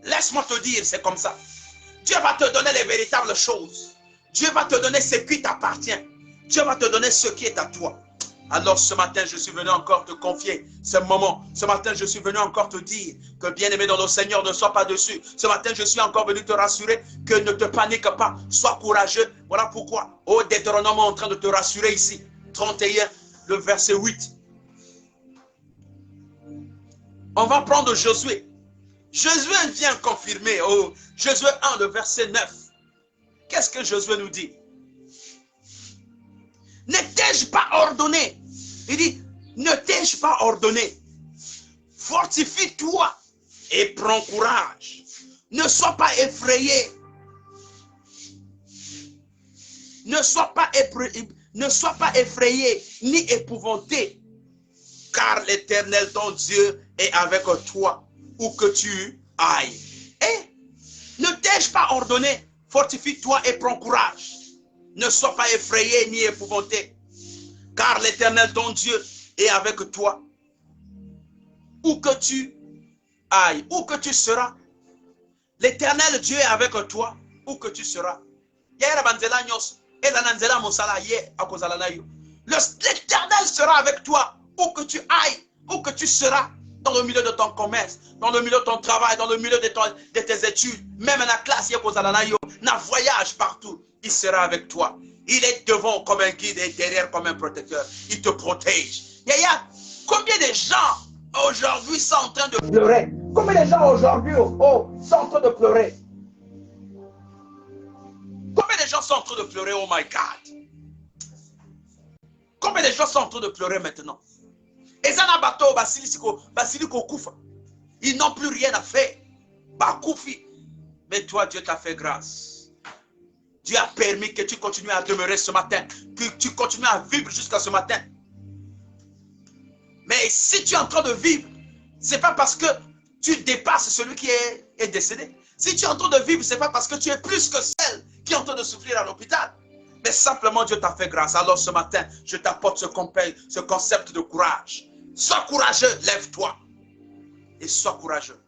Laisse-moi te dire, c'est comme ça. Dieu va te donner les véritables choses. Dieu va te donner ce qui t'appartient. Dieu va te donner ce qui est à toi. Alors ce matin, je suis venu encore te confier ce moment. Ce matin, je suis venu encore te dire que bien-aimé dans le Seigneur, ne sois pas dessus. Ce matin, je suis encore venu te rassurer que ne te panique pas. Sois courageux. Voilà pourquoi. Oh, Deutéronome est en train de te rassurer ici. 31, le verset 8. On va prendre Josué. Josué vient confirmer. Oh, Josué 1, le verset 9. Qu'est-ce que Josué nous dit? Ne t'ai-je pas ordonné? Il dit, ne t'ai-je pas ordonné? Fortifie-toi et prends courage. Ne sois pas effrayé. Ne sois pas effrayé ni épouvanté car l'Éternel, ton Dieu, est avec toi, où que tu ailles. Et ne t'ai-je pas ordonné, fortifie-toi et prends courage. Ne sois pas effrayé ni épouvanté, car l'Éternel, ton Dieu, est avec toi, où que tu ailles, où que tu seras. L'Éternel Dieu est avec toi, où que tu seras. L'Éternel sera avec toi, où que tu ailles, où que tu seras, dans le milieu de ton commerce, dans le milieu de ton travail, dans le milieu de tes études, même en la classe, dans voyage partout, il sera avec toi. Il est devant comme un guide et derrière comme un protecteur. Il te protège. Combien de gens aujourd'hui sont en train de pleurer? Combien de gens aujourd'hui sont en train de pleurer? Combien de gens sont en train de pleurer? Oh my God. Combien de gens sont en train de pleurer maintenant? Ils n'ont plus rien à faire. Mais toi, Dieu t'a fait grâce. Dieu a permis que tu continues à demeurer ce matin, que tu continues à vivre jusqu'à ce matin. Mais si tu es en train de vivre, ce n'est pas parce que tu dépasses celui qui est décédé. Si tu es en train de vivre, ce n'est pas parce que tu es plus que celle qui est en train de souffrir à l'hôpital. Mais simplement, Dieu t'a fait grâce. Alors ce matin, je t'apporte ce concept de courage. Sois courageux, lève-toi. Et sois courageux.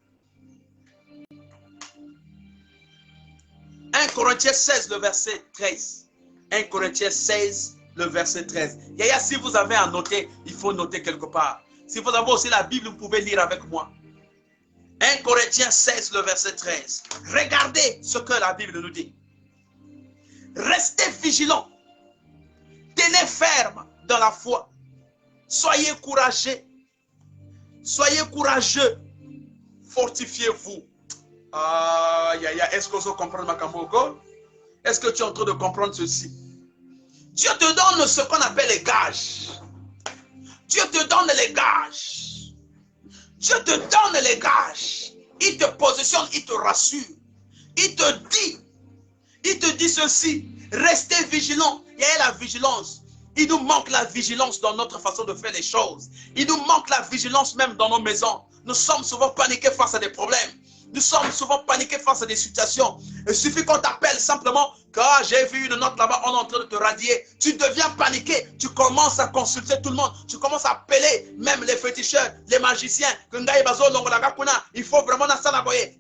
1 Corinthiens 16, le verset 13. 1 Corinthiens 16, le verset 13. Yaya, si vous avez à noter, il faut noter quelque part. Si vous avez aussi la Bible, vous pouvez lire avec moi. 1 Corinthiens 16, le verset 13. Regardez ce que la Bible nous dit. Restez vigilants. Tenez ferme dans la foi. Soyez courageux. Soyez courageux. Fortifiez-vous. Est-ce que vous comprenez ma cambogo? Est-ce que tu es en train de comprendre ceci? Dieu te donne ce qu'on appelle les gages. Dieu te donne les gages. Dieu te donne les gages. Il te positionne, il te rassure. Il te dit ceci. Restez vigilants. Il y a la vigilance. Il nous manque la vigilance dans notre façon de faire les choses. Il nous manque la vigilance même dans nos maisons. Nous sommes souvent paniqués face à des problèmes. Nous sommes souvent paniqués face à des situations. Il suffit qu'on t'appelle simplement que j'ai vu une note là-bas, on est en train de te radier. Tu deviens paniqué. Tu commences à consulter tout le monde. Tu commences à appeler même les féticheurs, les magiciens. Il faut vraiment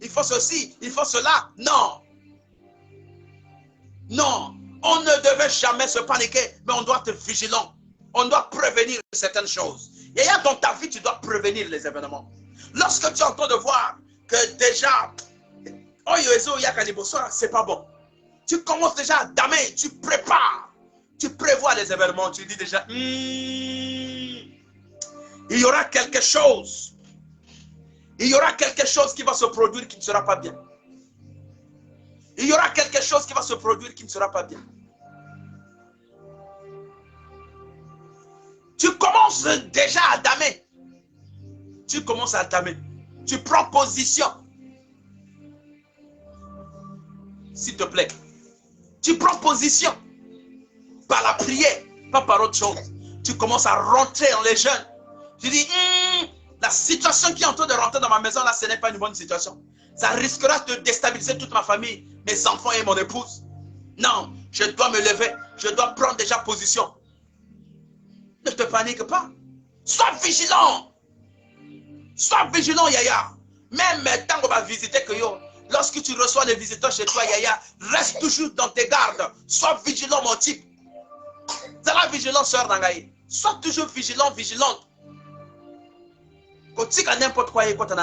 il faut ceci, il faut cela. Non. Non. On ne devait jamais se paniquer, mais on doit être vigilant. On doit prévenir certaines choses. Et dans ta vie, tu dois prévenir les événements. Lorsque tu es en train de voir que déjà, c'est pas bon. Tu commences déjà à damer, tu prépares, tu prévois les événements, tu dis déjà, il y aura quelque chose. Il y aura quelque chose qui va se produire qui ne sera pas bien. Il y aura quelque chose qui va se produire qui ne sera pas bien. Tu commences déjà à damer. Tu commences à damer. Tu prends position. S'il te plaît. Tu prends position. Par la prière, pas par autre chose. Tu commences à rentrer dans les jeunes. Tu dis, la situation qui est en train de rentrer dans ma maison, là, ce n'est pas une bonne situation. Ça risquera de déstabiliser toute ma famille, mes enfants et mon épouse. Non, je dois me lever. Je dois prendre déjà position. Ne te panique pas. Sois vigilant. Sois vigilant, Yaya. Même tant qu'on va visiter que yo, lorsque tu reçois les visiteurs chez toi, Yaya, reste toujours dans tes gardes. Sois vigilant, mon type. C'est la vigilance, sœur Nangaï. Sois toujours vigilant, vigilante. Quand tu as n'importe quoi, quand tu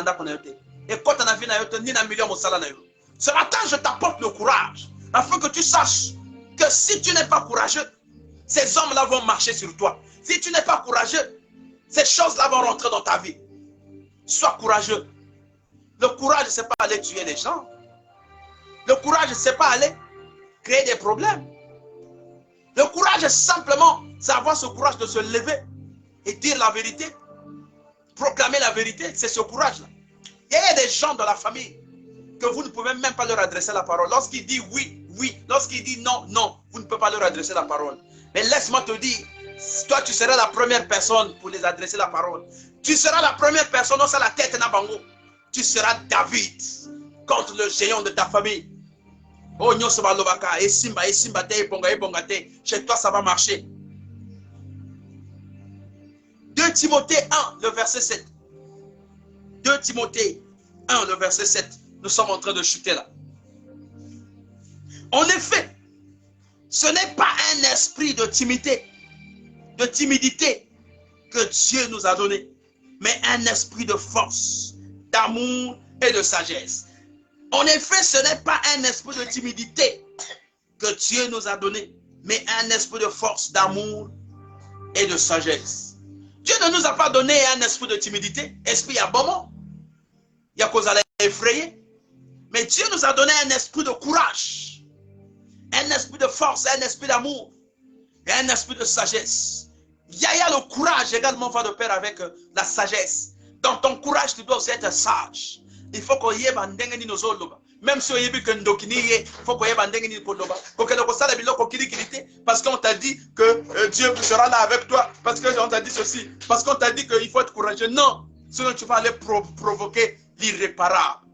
et quand tu as vu ni un million de salaire. Ce matin, je t'apporte le courage. Afin que tu saches que si tu n'es pas courageux, ces hommes-là vont marcher sur toi. Si tu n'es pas courageux, ces choses-là vont rentrer dans ta vie. Sois courageux. Le courage, ce n'est pas aller tuer les gens. Le courage, ce n'est pas aller créer des problèmes. Le courage, simplement, c'est avoir ce courage de se lever et dire la vérité. Proclamer la vérité, c'est ce courage-là. Il y a des gens dans la famille que vous ne pouvez même pas leur adresser la parole. Lorsqu'il dit oui, oui. Lorsqu'il dit non, non. Vous ne pouvez pas leur adresser la parole. Mais laisse-moi te dire Toi, tu seras la première personne pour les adresser la parole. Tu seras la première personne, non, c'est la tête Nabango. Tu seras David contre le géant de ta famille. Oh, nyonso balobaka, esimba, esimba te, ebonga te. Chez toi, ça va marcher. 2 Timothée 1, le verset 7. 2 Timothée 1, le verset 7. Nous sommes en train de chuter là. En effet, ce n'est pas un esprit de timidité que Dieu nous a donné, mais un esprit de force, d'amour et de sagesse. En effet, ce n'est pas un esprit de timidité que Dieu nous a donné, mais un esprit de force, d'amour et de sagesse. Dieu ne nous a pas donné un esprit de timidité, esprit à bon, il y a cause à l'effrayer, mais Dieu nous a donné un esprit de courage, un esprit de force, un esprit d'amour et un esprit de sagesse. Il y a le courage également va de pair avec la sagesse. Dans ton courage, tu dois aussi être sage. Il faut qu'on y ait bandengeni nos oloba. Même si on y a que ndokini, il faut qu'on y ait bandengeni koloba. Parce qu'on t'a dit que Dieu sera là avec toi. Parce qu'on t'a dit ceci. Parce qu'on t'a dit qu'il faut être courageux. Non. Sinon tu vas aller provoquer l'irréparable.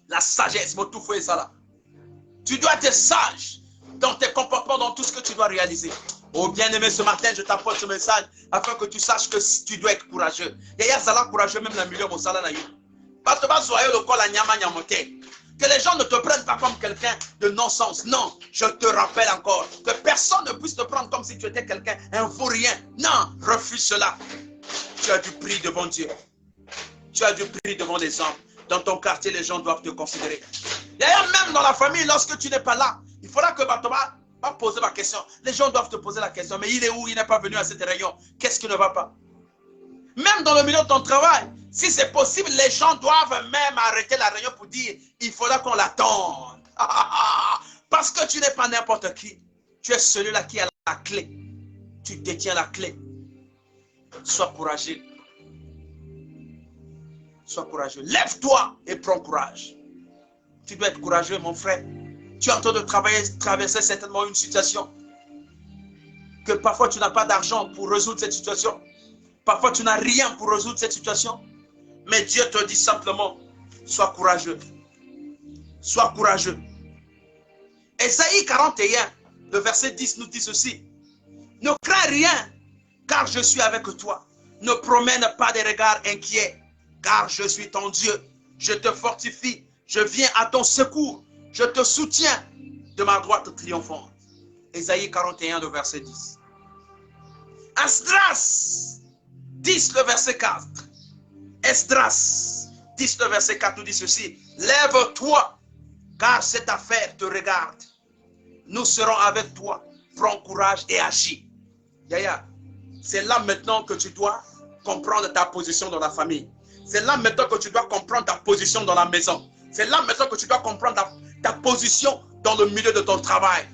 La sagesse, mon tout fait ça là. Tu dois être sage dans tes comportements, dans tout ce que tu dois réaliser. Oh bien-aimé, ce matin, je t'apporte ce message afin que tu saches que tu dois être courageux. Il y a ça courageux même dans le milieu de la que les gens ne te prennent pas comme quelqu'un de non-sens. Non, je te rappelle encore que personne ne puisse te prendre comme si tu étais quelqu'un, un vaurien. Non, refuse cela. Tu as du prix devant Dieu. Tu as du prix devant les hommes. Dans ton quartier, les gens doivent te considérer. D'ailleurs, même dans la famille, lorsque tu n'es pas là, il faudra que Batoma va poser ma question. Les gens doivent te poser la question. Mais il est où? Il n'est pas venu à cette réunion. Qu'est-ce qui ne va pas? Même dans le milieu de ton travail, si c'est possible, les gens doivent même arrêter la réunion pour dire il faudra qu'on l'attende. Parce que tu n'es pas n'importe qui. Tu es celui-là qui a la clé. Tu détiens la clé. Sois courageux. Sois courageux. Lève-toi et prends courage. Tu dois être courageux, mon frère. Tu es en train de traverser certainement une situation que parfois tu n'as pas d'argent pour résoudre cette situation. Parfois tu n'as rien pour résoudre cette situation. Mais Dieu te dit simplement, sois courageux. Sois courageux. Ésaïe 41, le verset 10 nous dit ceci. Ne crains rien, car je suis avec toi. Ne promène pas des regards inquiets, car je suis ton Dieu. Je te fortifie, je viens à ton secours. Je te soutiens de ma droite triomphante. Ésaïe 41, le verset 10. Esdras 10, le verset 4. Esdras 10, le verset 4 nous dit ceci. Lève-toi, car cette affaire te regarde. Nous serons avec toi. Prends courage et agis. Yaya, c'est là maintenant que tu dois comprendre ta position dans la famille. C'est là maintenant que tu dois comprendre ta position dans la maison. C'est là maintenant que tu dois comprendre ta position dans le milieu de ton travail.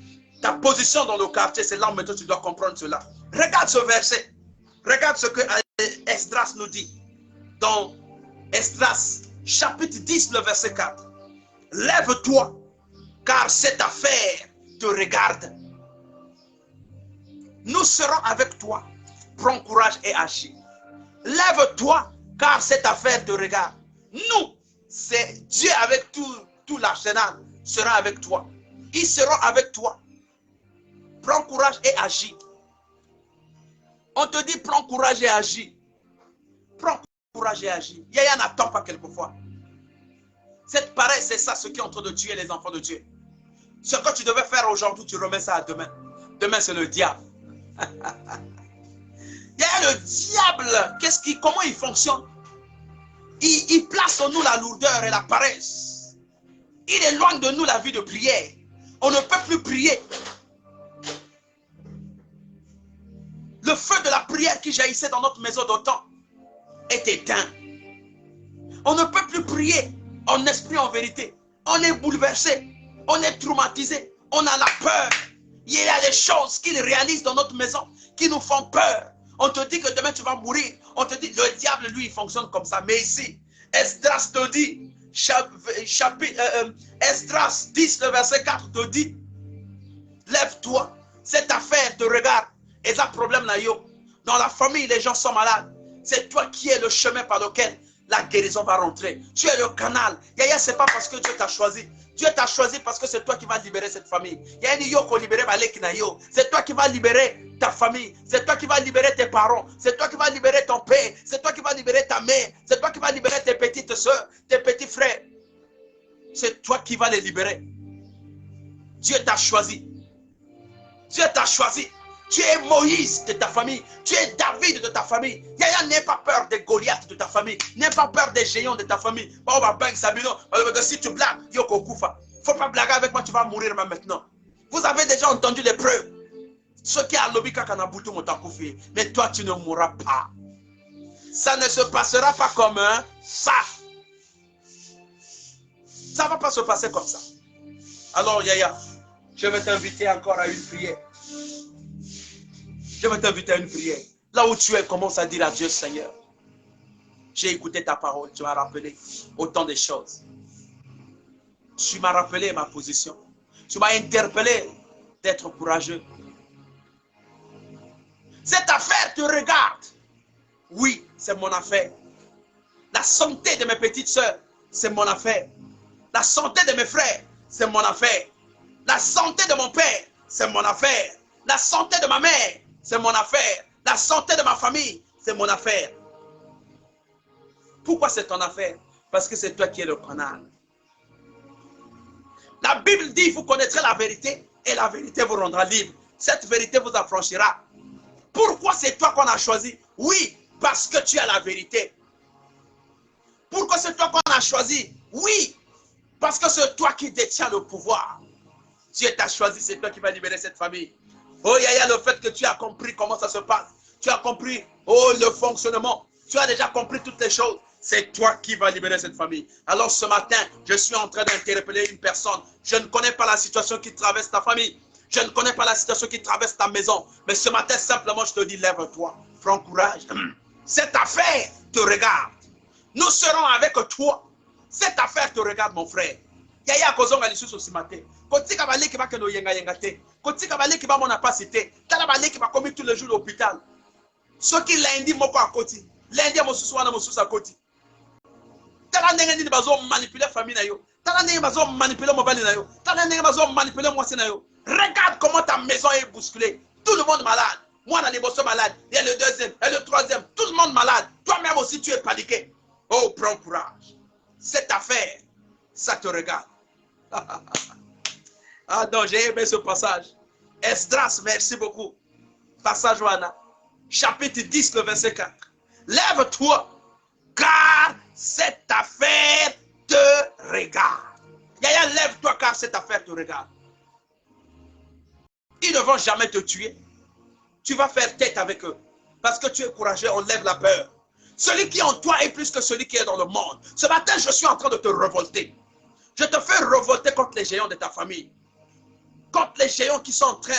Ta position dans le quartier, c'est là maintenant que tu dois comprendre cela. Regarde ce verset. Regarde ce que Esdras nous dit. Dans Esdras, chapitre 10, le verset 4. Lève-toi, car cette affaire te regarde. Nous serons avec toi. Prends courage et agis. Lève-toi, car cette affaire te regarde. Nous, c'est Dieu avec tout l'arsenal sera avec toi. Ils seront avec toi. Prends courage et agis. On te dit prends courage et agis. Prends courage et agis. Yaya n'attend pas quelquefois. Cette paresse, c'est ça ce qui est en train de tuer les enfants de Dieu. Ce que tu devais faire aujourd'hui, tu remets ça à demain. Demain, c'est le diable. Il y a le diable. Comment il fonctionne? Il place en nous la lourdeur et la paresse. Il éloigne de nous la vie de prière. On ne peut plus prier. Le feu de la prière qui jaillissait dans notre maison d'autant est éteint. On ne peut plus prier en esprit, en vérité. On est bouleversé. On est traumatisé. On a la peur. Il y a des choses qu'ils réalisent dans notre maison qui nous font peur. On te dit que demain tu vas mourir. On te dit, le diable, lui, il fonctionne comme ça. Mais ici, Esdras te dit, Esdras 10, le verset 4 te dit, lève-toi, cette affaire te regarde. Et ça, problème, dans la famille, les gens sont malades. C'est toi qui es le chemin par lequel la guérison va rentrer. Tu es le canal. Yaya, ce n'est pas parce que Dieu t'a choisi. Dieu t'a choisi parce que c'est toi qui vas libérer cette famille. C'est toi qui vas libérer ta famille. C'est toi qui vas libérer tes parents. C'est toi qui vas libérer ton père. C'est toi qui vas libérer ta mère. C'est toi qui vas libérer tes petites soeurs, tes petits frères. C'est toi qui vas les libérer. Dieu t'a choisi. Dieu t'a choisi. Tu es Moïse de ta famille. Tu es David de ta famille. Yaya, n'aie pas peur des Goliaths de ta famille. N'aie pas peur des géants de ta famille. Si tu blagues, il ne faut pas blaguer avec moi, tu vas mourir maintenant. Vous avez déjà entendu les preuves. Ceux qui ont lobby Kakanabutu Motakoufi. Mais toi, tu ne mourras pas. Ça ne se passera pas comme ça. Ça ne va pas se passer comme ça. Alors, Yaya, je vais t'inviter encore à une prière. Je vais t'inviter à une prière. Là où tu es, commence à dire à Dieu, Seigneur, j'ai écouté ta parole, tu m'as rappelé autant de choses. Tu m'as rappelé ma position. Tu m'as interpellé d'être courageux. Cette affaire te regarde. Oui, c'est mon affaire. La santé de mes petites soeurs, c'est mon affaire. La santé de mes frères, c'est mon affaire. La santé de mon père, c'est mon affaire. La santé de ma mère, c'est mon affaire. La santé de ma famille, c'est mon affaire. Pourquoi c'est ton affaire? Parce que c'est toi qui es le canal. La Bible dit, vous connaîtrez la vérité et la vérité vous rendra libre. Cette vérité vous affranchira. Pourquoi c'est toi qu'on a choisi? Oui, parce que tu as la vérité. Pourquoi c'est toi qu'on a choisi? Oui, parce que c'est toi qui détiens le pouvoir. Dieu t'a choisi, c'est toi qui vas libérer cette famille. Oh, Yaya, le fait que tu as compris comment ça se passe. Tu as compris, oh, le fonctionnement. Tu as déjà compris toutes les choses. C'est toi qui vas libérer cette famille. Alors ce matin, je suis en train d'interpeller une personne. Je ne connais pas la situation qui traverse ta famille. Je ne connais pas la situation qui traverse ta maison. Mais ce matin, simplement, je te dis, lève-toi. Prends courage. Cette affaire te regarde. Nous serons avec toi. Cette affaire te regarde, mon frère. Yaya kozonga lisusu ce matin. Kotika bale ki ba keno yenga yenga te. Kotika bale ki ba mona pasité. Tala bale ki ba komi tous les jours à l'hôpital. Ce qui lundi moko à côté. Lundi mosusu wana mosusu à côté. Tala ndenge ni bazo manipuler famille na yo. Tala ndenge bazo manipuler mobali na yo. Tala ndenge bazo manipuler mwasi na yo. Regarde comment ta maison est bousculée. Tout le monde malade. Moi dans les bosses malade. Il y a le deuxième, et le troisième. Tout le monde malade. Toi-même aussi tu es paniqué. Oh, prends courage. Cette affaire, ça te regarde. Ah non, j'ai aimé ce passage. Esdras, merci beaucoup. Passage Wana. Chapitre 10, le verset 4. Lève-toi, car cette affaire te regarde. Yaya, lève-toi, car cette affaire te regarde. Ils ne vont jamais te tuer. Tu vas faire tête avec eux. Parce que tu es courageux, on lève la peur. Celui qui est en toi est plus que celui qui est dans le monde. Ce matin, je suis en train de te révolter. Je te fais révolter contre les géants de ta famille. Contre les géants qui sont en train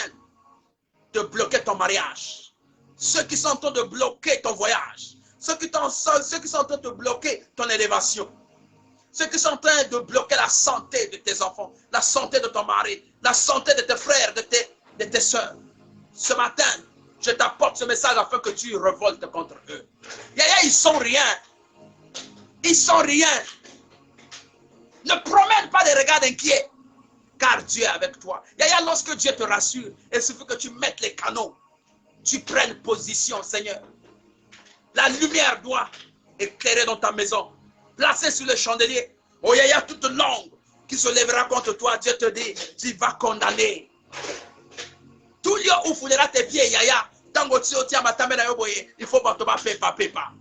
de bloquer ton mariage. Ceux qui sont en train de bloquer ton voyage. Ceux qui sont en train de bloquer ton élévation. Ceux qui sont en train de bloquer la santé de tes enfants. La santé de ton mari. La santé de tes frères, de tes soeurs. Ce matin, je t'apporte ce message afin que tu révoltes contre eux. Yaya, ils sont rien. Ils sont rien. Ne promène pas des regards inquiets. Car Dieu est avec toi. Yaya, lorsque Dieu te rassure, il suffit que tu mettes les canaux. Tu prennes position, Seigneur. La lumière doit éclairer dans ta maison. Placée sur le chandelier. Oh, Yaya, toute langue qui se lèvera contre toi, Dieu te dit, tu vas condamner. Tout lieu où foulera tes pieds, Yaya, il faut pas te pépa.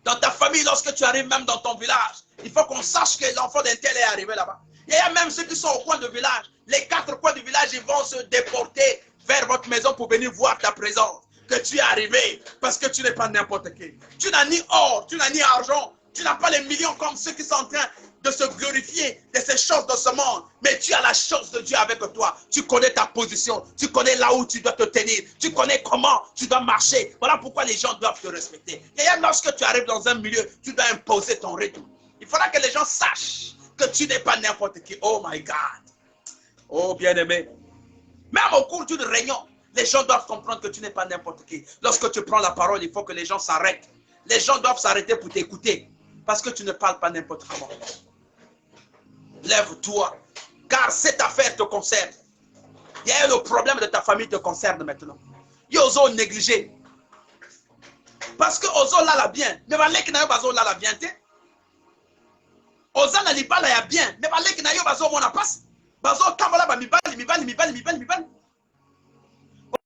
Dans ta famille, lorsque tu arrives même dans ton village, il faut qu'on sache que l'enfant d'un tel est arrivé là-bas. Il y a même ceux qui sont au coin du village. Les 4 coins du village, ils vont se déporter vers votre maison pour venir voir ta présence. Que tu es arrivé parce que tu n'es pas n'importe qui. Tu n'as ni or, tu n'as ni argent. Tu n'as pas les millions comme ceux qui sont en train de se glorifier de ces choses de ce monde. Mais tu as la chose de Dieu avec toi. Tu connais ta position. Tu connais là où tu dois te tenir. Tu connais comment tu dois marcher. Voilà pourquoi les gens doivent te respecter. Et lorsque tu arrives dans un milieu, tu dois imposer ton rythme. Il faudra que les gens sachent que tu n'es pas n'importe qui. Oh my God. Oh bien-aimé. Même au cours d'une réunion, Les gens doivent comprendre que tu n'es pas n'importe qui. Lorsque tu prends la parole, il faut que les gens s'arrêtent. Les gens doivent s'arrêter pour t'écouter. Parce que tu ne parles pas n'importe comment. Lève-toi. Car cette affaire te concerne. Il y a le problème de ta famille te concerne maintenant. Il y a osé négliger. Parce que ozo là la bien. Mais valek na yo bazo là la bien te. Oza na lipa la ya bien. Mais valek na yo bazo mona passe. Bazo kamala ba mibali.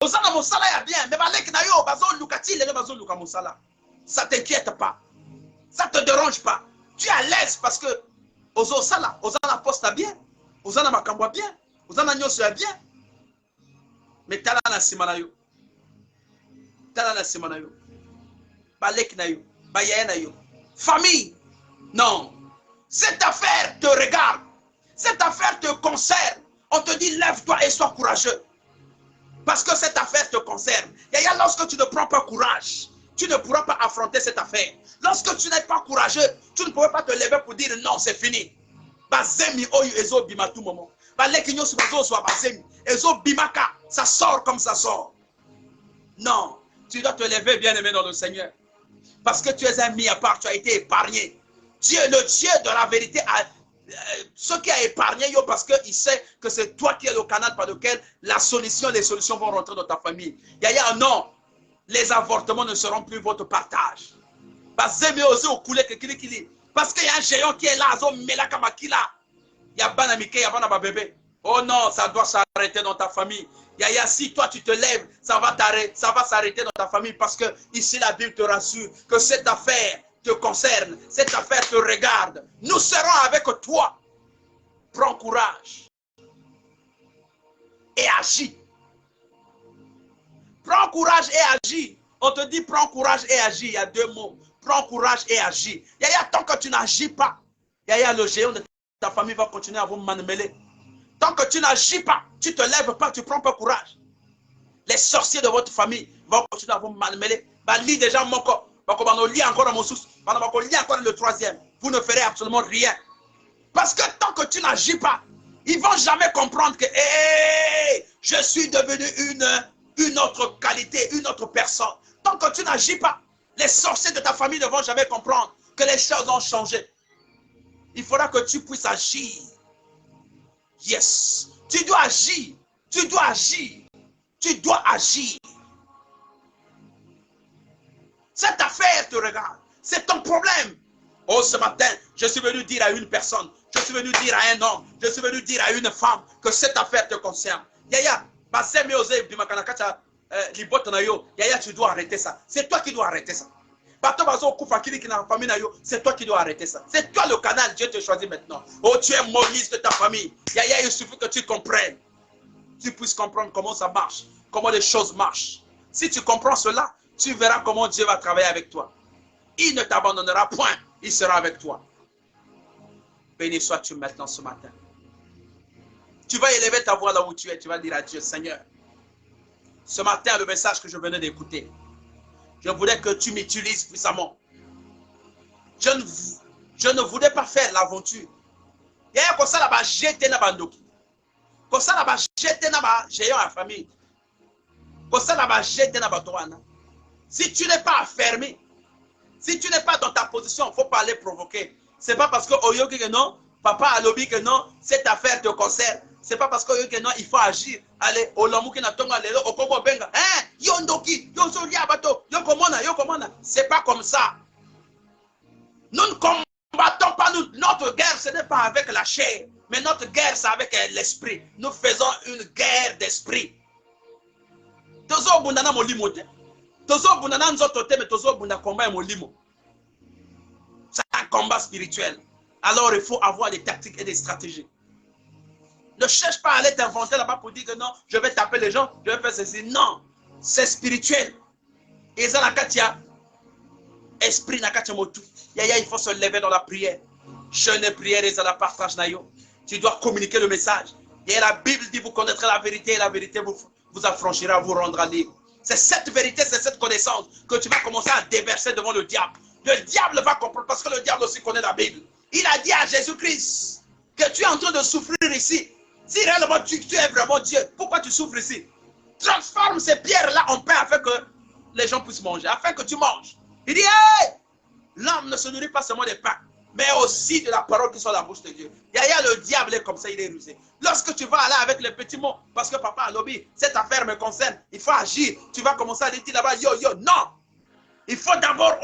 Oza na mosala ya bien. Mais valek na yo bazo lukati le bazo luka mosala. Ça t'inquiète pas. Ça te dérange pas. Tu es à l'aise parce que ozo sala, oza na poste bien. Oza na makambo bien. Oza na nyoso ya bien. Mais tala na simana yo. Tala na simana yo. Balek na yo. Bayaye na yo. Famille. Non. Cette affaire te regarde. Cette affaire te concerne. On te dit lève-toi et sois courageux. Parce que cette affaire te concerne. Yaya, lorsque tu ne prends pas courage, tu ne pourras pas affronter cette affaire. Lorsque tu n'es pas courageux, tu ne pourras pas te lever pour dire non, c'est fini. Bazemi oyu ezo bima tout moment. Balek nyo subazo so bazemi. Ezo bimaka, ça sort comme ça sort. Non, tu dois te lever bien aimé dans le Seigneur. Parce que tu es un mis à part, tu as été épargné. Dieu, le Dieu de la vérité, ce qui a épargné, parce qu'il sait que c'est toi qui es le canal par lequel les solutions vont rentrer dans ta famille. Yaya, non, les avortements ne seront plus votre partage. Parce qu'il y a un géant qui est là, il y a Banamike, il y a Banaba bébé. Oh non, ça doit s'arrêter dans ta famille. Yaya, si toi tu te lèves, ça va s'arrêter dans ta famille parce que ici la Bible te rassure que cette affaire te concerne, cette affaire te regarde. Nous serons avec toi. Prends courage et agis. Prends courage et agis. On te dit prends courage et agis. Il y a deux mots. Prends courage et agis. Yaya, tant que tu n'agis pas, Yaya, le géant de ta famille va continuer à vous manipuler. Tant que tu n'agis pas, tu ne te lèves pas, tu ne prends pas courage. Les sorciers de votre famille vont continuer à vous manipuler. Lis déjà mon corps. Lis encore dans mon sous. Lis encore le troisième. Vous ne ferez absolument rien. Parce que tant que tu n'agis pas, ils ne vont jamais comprendre que hey, je suis devenu une autre qualité, une autre personne. Tant que tu n'agis pas, les sorciers de ta famille ne vont jamais comprendre que les choses ont changé. Il faudra que tu puisses agir. Yes. Tu dois agir. Tu dois agir. Tu dois agir. Cette affaire te regarde. C'est ton problème. Oh, ce matin, je suis venu dire à une personne, je suis venu dire à un homme, je suis venu dire à une femme que cette affaire te concerne. Yaya, Yaya, tu dois arrêter ça. C'est toi qui dois arrêter ça. C'est toi qui dois arrêter ça. C'est toi le canal, Dieu te choisit maintenant. Oh, tu es Moïse de ta famille. Yaya, il suffit que tu comprennes. Tu puisses comprendre comment ça marche, comment les choses marchent. Si tu comprends cela, tu verras comment Dieu va travailler avec toi. Il ne t'abandonnera point, il sera avec toi. Béni sois-tu maintenant ce matin. Tu vas élever ta voix là où tu es, tu vas dire à Dieu, Seigneur, ce matin, le message que je venais d'écouter, je voulais que tu m'utilises puissamment. Je ne voulais pas faire l'aventure. Il y a comme ça là-bas, j'étais là-bas. Comme ça là-bas, j'étais là-bas, j'ai eu la famille. Comme ça là-bas, j'étais là-bas. Si tu n'es pas affermi, si tu n'es pas dans ta position, il ne faut pas aller provoquer. Ce n'est pas parce que Oyoki que non, papa a lobby que non, cette affaire te concerne. Ce n'est pas parce que non, il faut agir. Allez, Olamuki na tonga lelo, Okobo benga. Hein? Yondoki, Yonsoli abato, Yokomona. C'est pas comme ça. Nous ne combattons pas, notre guerre, ce n'est pas avec la chair. Mais notre guerre, c'est avec l'esprit. Nous faisons une guerre d'esprit. Tozo bundana molimo te. Tozo bundana nzoto te, mais tozo bunda combat molimo. C'est un combat spirituel. Alors il faut avoir des tactiques et des stratégies. Ne cherche pas à aller t'inventer là-bas pour dire que non, je vais taper les gens, je vais faire ceci. Non, c'est spirituel. Et ça, Nakatia, esprit Nakatia Motu. Yaya, il faut se lever dans la prière. Jeûne et prière et ça la partage nayo. Tu dois communiquer le message. Et la Bible dit, vous connaîtrez la vérité et la vérité vous affranchira, vous rendra libre. C'est cette vérité, c'est cette connaissance que tu vas commencer à déverser devant le diable. Le diable va comprendre parce que le diable aussi connaît la Bible. Il a dit à Jésus-Christ que tu es en train de souffrir ici. Si réellement tu es vraiment Dieu, pourquoi tu souffres ici? Transforme ces pierres-là en pain afin que les gens puissent manger, afin que tu manges. Il dit, hey, l'homme ne se nourrit pas seulement des pains, mais aussi de la parole qui sont dans la bouche de Dieu. Yaya, le diable est comme ça, il est rusé. Lorsque tu vas aller avec les petits mots, parce que papa a lobby, cette affaire me concerne, il faut agir. Tu vas commencer à dire là-bas, yo, yo, non. Il faut d'abord,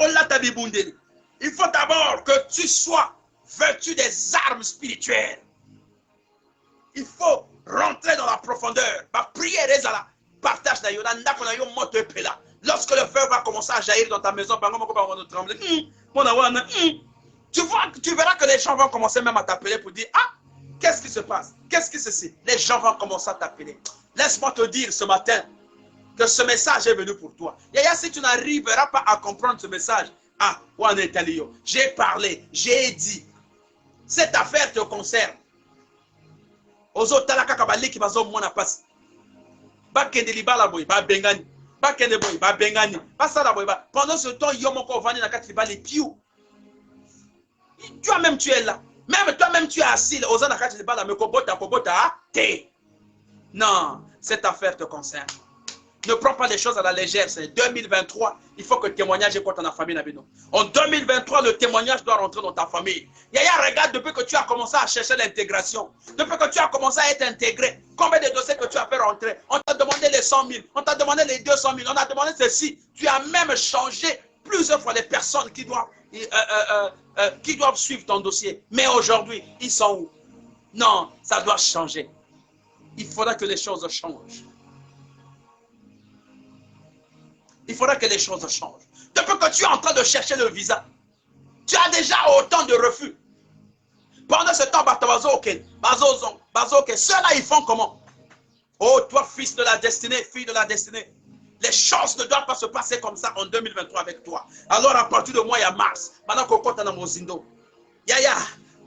il faut d'abord que tu sois vêtu des armes spirituelles. Il faut rentrer dans la profondeur. Ma prière est à la partage. Lorsque le feu va commencer à jaillir dans ta maison, tu verras que les gens vont commencer même à t'appeler pour dire, ah, qu'est-ce qui se passe? Qu'est-ce qui se passe? Les gens vont commencer à t'appeler. Laisse-moi te dire ce matin que ce message est venu pour toi. Yaya, si tu n'arriveras pas à comprendre ce message, ah, j'ai parlé, j'ai dit, cette affaire te concerne. Ozo talaka kabali ki bazo mwana pasi. Bakende libala boy, ba bengani. Bakende boy, ba bengani. Basala boy ba. Pendant ce temps, yomoko vani na kati libali piou. Toi-même tu es là. Même toi-même tu es assis. Ozo na kati libala me kobota te. Non, cette affaire te concerne. Ne prends pas les choses à la légère. C'est 2023. Il faut que le témoignage est dans ta famille. En 2023, le témoignage doit rentrer dans ta famille. Yaya, regarde, depuis que tu as commencé à chercher l'intégration, depuis que tu as commencé à être intégré, combien de dossiers que tu as fait rentrer? On t'a demandé les 100 000, on t'a demandé les 200 000, on a demandé ceci. Tu as même changé plusieurs fois les personnes qui doivent suivre ton dossier. Mais aujourd'hui, ils sont où? Non, ça doit changer. Il faudra que les choses changent. Il faudra que les choses changent. Depuis que tu es en train de chercher le visa, tu as déjà autant de refus. Pendant ce temps, ceux-là, ils font comment? Oh, toi, fils de la destinée, fille de la destinée, les choses ne doivent pas se passer comme ça en 2023 avec toi. Alors, à partir de moi, il y a Mars. Maintenant qu'on compte dans Mozindo. Yaya,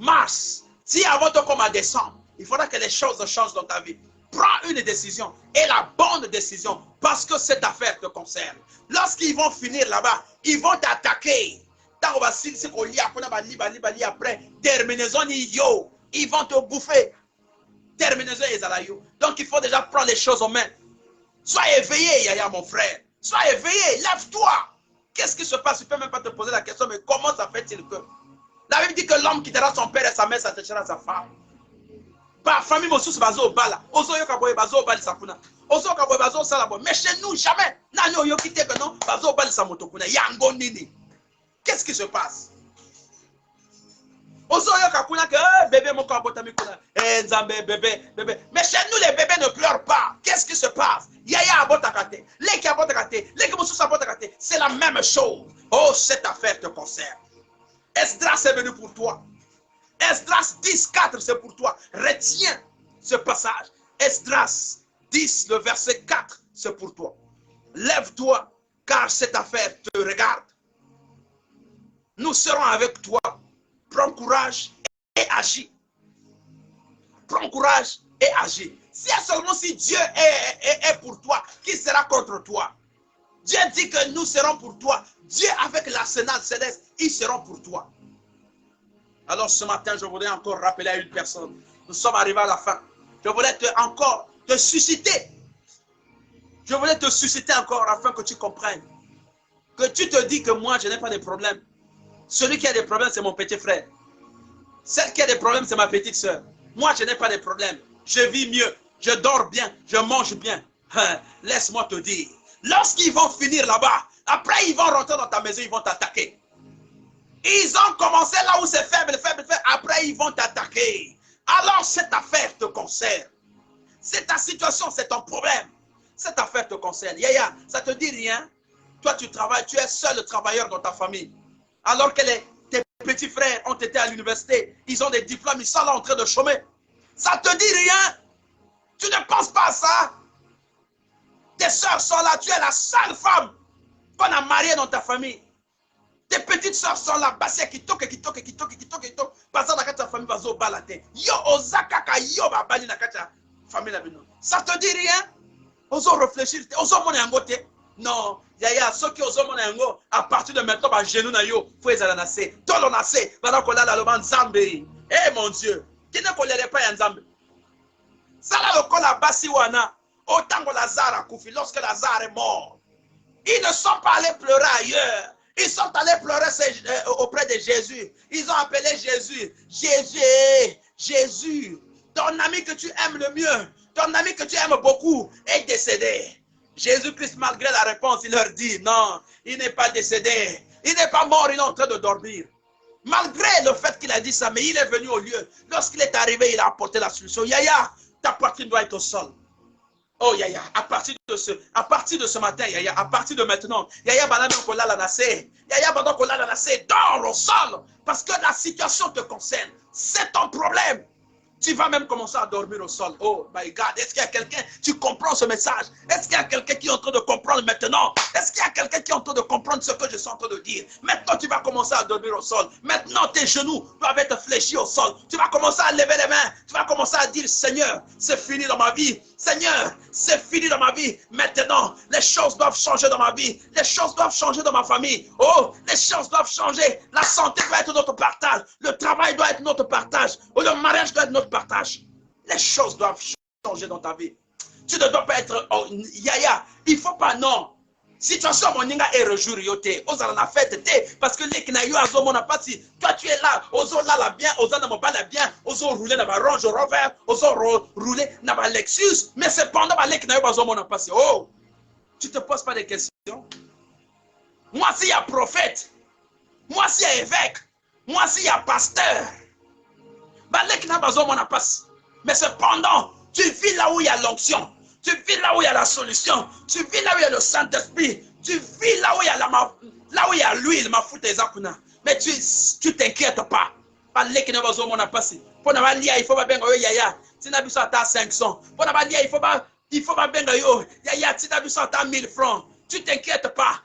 Mars, si avant de comme à décembre, il faudra que les choses changent dans ta vie. Prends une décision et la bonne décision parce que cette affaire te concerne. Lorsqu'ils vont finir là-bas, ils vont t'attaquer. Après, terminaison, ils vont te bouffer. Terminaison, donc il faut déjà prendre les choses en main. Sois éveillé, Yaya, mon frère. Sois éveillé, lève-toi. Qu'est-ce qui se passe? Tu ne peux même pas te poser la question, mais comment ça fait-il que? La Bible dit que l'homme quittera son père et sa mère s'attachera à sa femme. Par famille, mosus bazo bala. Ozo yo kaboye bazo bali sakuna. Ozo kaboye bazo salabo. Mais chez nous, jamais. Nano yo kite que non. Bazo bali samotokuna. Yango nini. Qu'est-ce qui se passe? Ozo yo kakuna que bébé mon kabota mikuna. Nzambe bébé. Mais chez nous, les bébés ne pleurent pas. Qu'est-ce qui se passe? Yaya abotakate. Leki abotakate. Leki mosus abotakate. C'est la même chose. Oh, cette affaire te concerne. Esdras est venu pour toi. Esdras 10, 4, c'est pour toi. Retiens ce passage. Esdras 10, le verset 4, c'est pour toi. Lève-toi, car cette affaire te regarde. Nous serons avec toi. Prends courage et agis. Prends courage et agis. Seulement si Dieu est pour toi, qui sera contre toi? Dieu dit que nous serons pour toi. Dieu avec l'arsenal céleste, ils seront pour toi. Alors ce matin, je voudrais encore rappeler à une personne. Nous sommes arrivés à la fin. Je voulais encore te susciter. Je voulais te susciter encore afin que tu comprennes. Que tu te dis que moi, je n'ai pas de problème. Celui qui a des problèmes, c'est mon petit frère. Celle qui a des problèmes, c'est ma petite soeur. Moi, je n'ai pas de problème. Je vis mieux. Je dors bien. Je mange bien. Laisse-moi te dire. Lorsqu'ils vont finir là-bas, après ils vont rentrer dans ta maison, ils vont t'attaquer. Ils ont commencé là où c'est faible. Après, ils vont t'attaquer. Alors, cette affaire te concerne. C'est ta situation, c'est ton problème. Cette affaire te concerne. Yaya, ça te dit rien? Toi, tu travailles, tu es seul travailleur dans ta famille. Alors que tes petits frères ont été à l'université, ils ont des diplômes, ils sont là en train de chômer. Ça te dit rien? Tu ne penses pas à ça? Tes soeurs sont là, tu es la seule femme qu'on a mariée dans ta famille. Tes petites soeurs sont là, basé qui toque. Parce que ta famille va se balader. Yo, ozakaka, yo, babali na kata famille la bino. Ça te dit rien? Ozo réfléchir, ozo mon yangote. Non, yaya, ceux qui osent mon yango, à partir de maintenant, bah, genou na yo, faut les alanasser. Tolo nassé, voilà qu'on a la loi Zambé. Eh mon Dieu, qui ne colère pas Nzambe? Ça là, le col à Basiwana. Autant que Lazare a couffé, lorsque Lazare est mort, ils ne sont pas allés pleurer ailleurs. Ils sont allés pleurer auprès de Jésus. Ils ont appelé Jésus. Jésus, Jésus, ton ami que tu aimes le mieux, ton ami que tu aimes beaucoup est décédé. Jésus-Christ, malgré la réponse, il leur dit, non, il n'est pas décédé. Il n'est pas mort, il est en train de dormir. Malgré le fait qu'il a dit ça, mais il est venu au lieu. Lorsqu'il est arrivé, il a apporté la solution. Yaya, ta poitrine doit être au sol. Oh Yaya, à partir de ce matin, Yaya, à partir de maintenant, Yaya, Yaya, dors au sol. Parce que la situation te concerne. C'est ton problème. Tu vas même commencer à dormir au sol. Oh my God, est-ce qu'il y a quelqu'un, tu comprends ce message? Est-ce qu'il y a quelqu'un qui est en train de comprendre maintenant? Est-ce qu'il y a quelqu'un qui est en train de comprendre ce que je suis en train de dire? Maintenant, tu vas commencer à dormir au sol. Maintenant, tes genoux doivent être fléchis au sol. Tu vas commencer à lever les mains. Tu vas commencer à dire, Seigneur, c'est fini dans ma vie. Seigneur, c'est fini dans ma vie. Maintenant, les choses doivent changer dans ma vie. Les choses doivent changer dans ma famille. Oh, les choses doivent changer. La santé doit être notre partage. Le travail doit être notre partage. Oh, le mariage doit être notre partage. Les choses doivent changer dans ta vie. Tu ne dois pas être oh, Yaya. Il ne faut pas, non. Situation moninga est rejurioté. Aux en a fait parce que les kinayo azo mon pas si toi tu es là, ozo là la bien, ozo na mobala bien, ozo rouler na ba Range Rover, ozo rouler na ba Lexus, mais cependant ba les kinayo azo mon pas si. Oh, tu te poses pas des questions. Moi s'il y a prophète, moi s'il y a évêque, moi s'il y a pasteur, ba les kinayo azo mon pas si. Mais cependant, tu vis là où il y a l'onction. Tu vis là où il y a la solution. Tu vis là où il y a le Saint-Esprit. Tu vis là où il y a l'huile, ma foute des akuna. Mais tu t'inquiètes pas. Pas les qui ne vont pas passer. Pour n'avoir lié, il faut pas bien yaya. Si n'a pas à 500. Pour n'avoir lié, il faut pas bien yaya. Si n'a pas à 1000 francs. Tu t'inquiètes pas.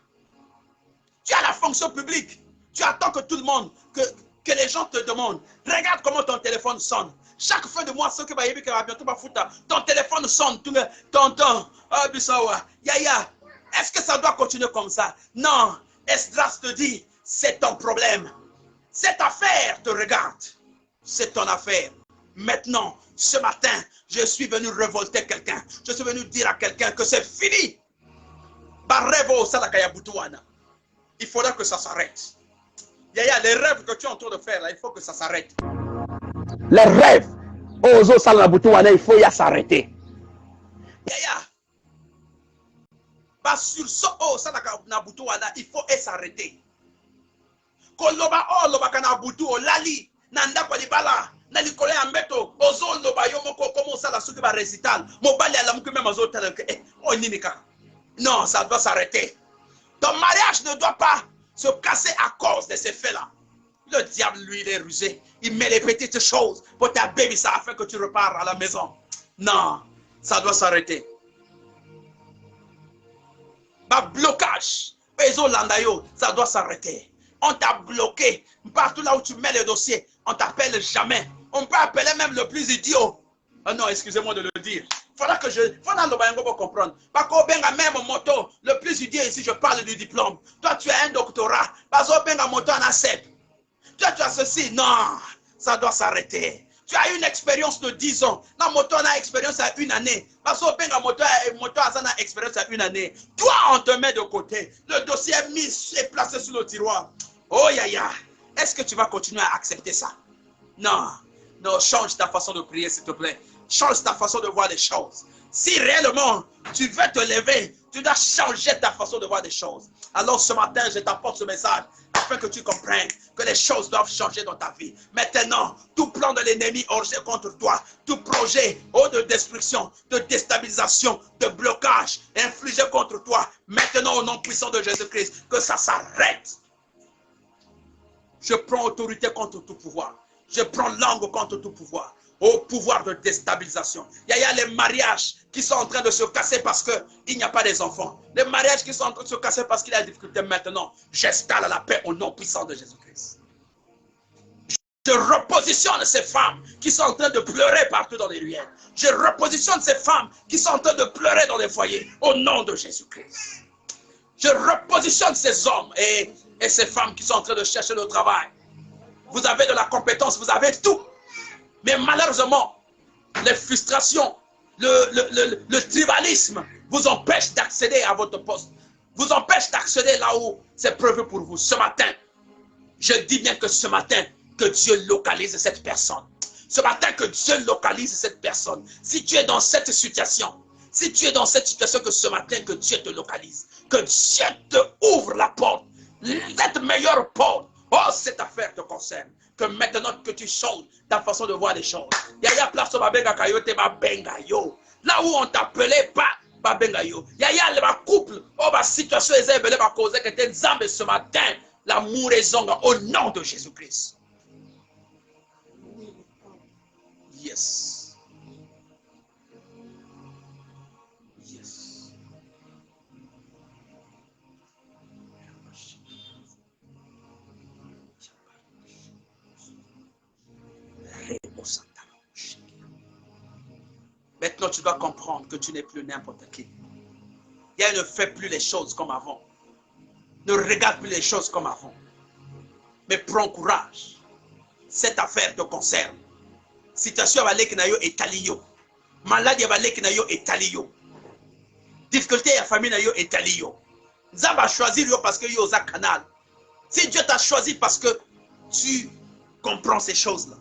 Tu as la fonction publique. Tu attends que tout le monde, que les gens te demandent. Regarde comment ton téléphone sonne. Chaque fin de mois, ce que ton téléphone sonne, tonton, oh Bissawa, Yaya, est-ce que ça doit continuer comme ça? Non, Esdras te dit, c'est ton problème. Cette affaire te regarde. C'est ton affaire. Maintenant, ce matin, je suis venu révolter quelqu'un. Je suis venu dire à quelqu'un que c'est fini. Il faudra que ça s'arrête. Yaya, les rêves que tu es en train de faire, là, il faut que ça s'arrête. Les rêves, Ozo Salabutouana, il faut y s'arrêter. Yaya, pas sur ce Salabutouana, il faut s'arrêter. Koloba o loba kana butu o lali nanda kwa libala na likole ambeto Ozo loba yo moko comme ça la suki ba récital mo bali ala mko même Ozo tel que oh nini ka. Non, ça doit s'arrêter. Ton mariage ne doit pas se casser à cause de ces faits-là. Le diable, lui, il est rusé. Il met les petites choses pour ta baby, ça afin que tu repars à la maison. Non, ça doit s'arrêter. Blocage, ça doit s'arrêter. On t'a bloqué. Partout là où tu mets le dossier, on t'appelle jamais. On peut appeler même le plus idiot. Oh non, excusez-moi de le dire. Faudra le comprendre. Parce qu'on benga même moto, le plus idiot ici, je parle du diplôme. Toi, tu as un doctorat. Parce qu'on benga moto en ACEP. Toi, tu as ceci. Non, ça doit s'arrêter. Tu as une expérience de 10 ans. La moto a une expérience à 1 année. Parce qu'on benga moto a une expérience à 1 année. Toi, on te met de côté. Le dossier est mis et placé sur le tiroir. Oh, yaya. Est-ce que tu vas continuer à accepter ça? Non. Non, change ta façon de prier, s'il te plaît. Change ta façon de voir les choses. Si réellement tu veux te lever, tu dois changer ta façon de voir les choses. Alors ce matin, je t'apporte ce message afin que tu comprennes que les choses doivent changer dans ta vie. Maintenant, tout plan de l'ennemi orgé contre toi, tout projet de destruction, de déstabilisation, de blocage infligé contre toi, maintenant au nom puissant de Jésus-Christ, que ça s'arrête. Je prends autorité contre tout pouvoir. Je prends langue contre tout pouvoir. Au pouvoir de déstabilisation. Il y a les mariages qui sont en train de se casser parce qu'il n'y a pas des enfants. Les mariages qui sont en train de se casser parce qu'il y a des difficultés maintenant. J'installe la paix au nom puissant de Jésus-Christ. Je repositionne ces femmes qui sont en train de pleurer partout dans les ruelles. Je repositionne ces femmes qui sont en train de pleurer dans les foyers au nom de Jésus-Christ. Je repositionne ces hommes et ces femmes qui sont en train de chercher le travail. Vous avez de la compétence, vous avez tout. Mais malheureusement, les frustrations, le tribalisme vous empêche d'accéder à votre poste, vous empêche d'accéder là où c'est prévu pour vous. Ce matin, je dis bien que ce matin, que Dieu localise cette personne. Ce matin, que Dieu localise cette personne. Si tu es dans cette situation, si tu es dans cette situation, que ce matin, que Dieu te localise. Que Dieu te ouvre la porte. Cette meilleure porte. Oh, cette affaire te concerne. Que maintenant que tu changes ta façon de voir les choses. Yaya place au babenga kayote babenga yo. Là où on t'appelait pas babenga yo. Yaya le couple. Oh, ma situation est évelée ma cause que t'es zambé ce matin. L'amour est zonga au nom de Jésus-Christ. Yes. Yes. Maintenant, tu dois comprendre que tu n'es plus n'importe qui. Il ne fait plus les choses comme avant. Ne regarde plus les choses comme avant. Mais prends courage. Cette affaire te concerne. Situation avec nayo etaliyo. Maladie avec nayo etaliyo. Difficulté à famille nayo etaliyo. Zaba choisir yo parce que yo za canal. Si Dieu t'a choisi parce que tu comprends ces choses-là.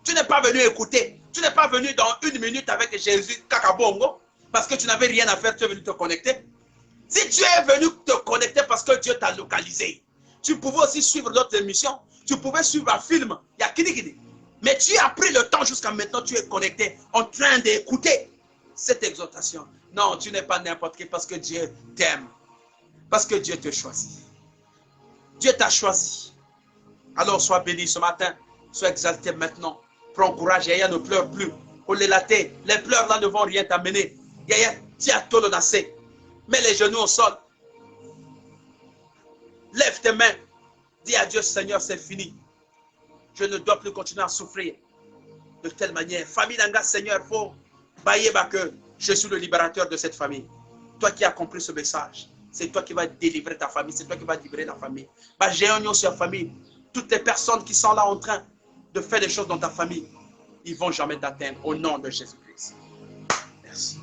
Tu n'es pas venu écouter. Tu n'es pas venu dans 1 minute avec Jésus Kakabongo parce que tu n'avais rien à faire, tu es venu te connecter. Si tu es venu te connecter parce que Dieu t'a localisé, tu pouvais aussi suivre d'autres émissions. Tu pouvais suivre un film. Il y a Kini. Mais tu as pris le temps jusqu'à maintenant, tu es connecté en train d'écouter cette exhortation. Non, tu n'es pas n'importe qui parce que Dieu t'aime. Parce que Dieu te choisit. Dieu t'a choisi. Alors sois béni ce matin. Sois exalté maintenant. Prends courage. Yaya ne pleure plus. Les pleurs là ne vont rien t'amener. Yaya, tiens tout le nassé. Mets les genoux au sol. Lève tes mains. Dis à Dieu, Seigneur, c'est fini. Je ne dois plus continuer à souffrir de telle manière. Famille d'Anga, Seigneur, il faut bailler que je suis le libérateur de cette famille. Toi qui as compris ce message, c'est toi qui vas délivrer ta famille, c'est toi qui vas libérer ta famille. J'ai un sur la famille. Toutes les personnes qui sont là en train de faire des choses dans ta famille, ils ne vont jamais t'atteindre au nom de Jésus-Christ. Merci.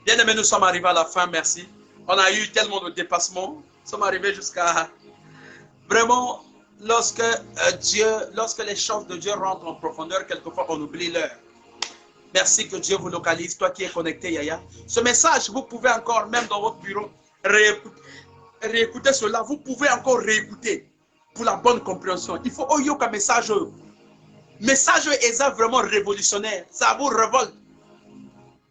Bien aimés, nous sommes arrivés à la fin, merci. On a eu tellement de dépassements. Nous sommes arrivés jusqu'à... Vraiment, lorsque les choses de Dieu rentrent en profondeur, quelquefois on oublie l'heure. Merci que Dieu vous localise, toi qui es connecté, Yaya. Ce message, vous pouvez encore, même dans votre bureau, réécouter cela. Vous pouvez encore réécouter pour la bonne compréhension. Il faut un message. Message est vraiment révolutionnaire. Ça vous révolte.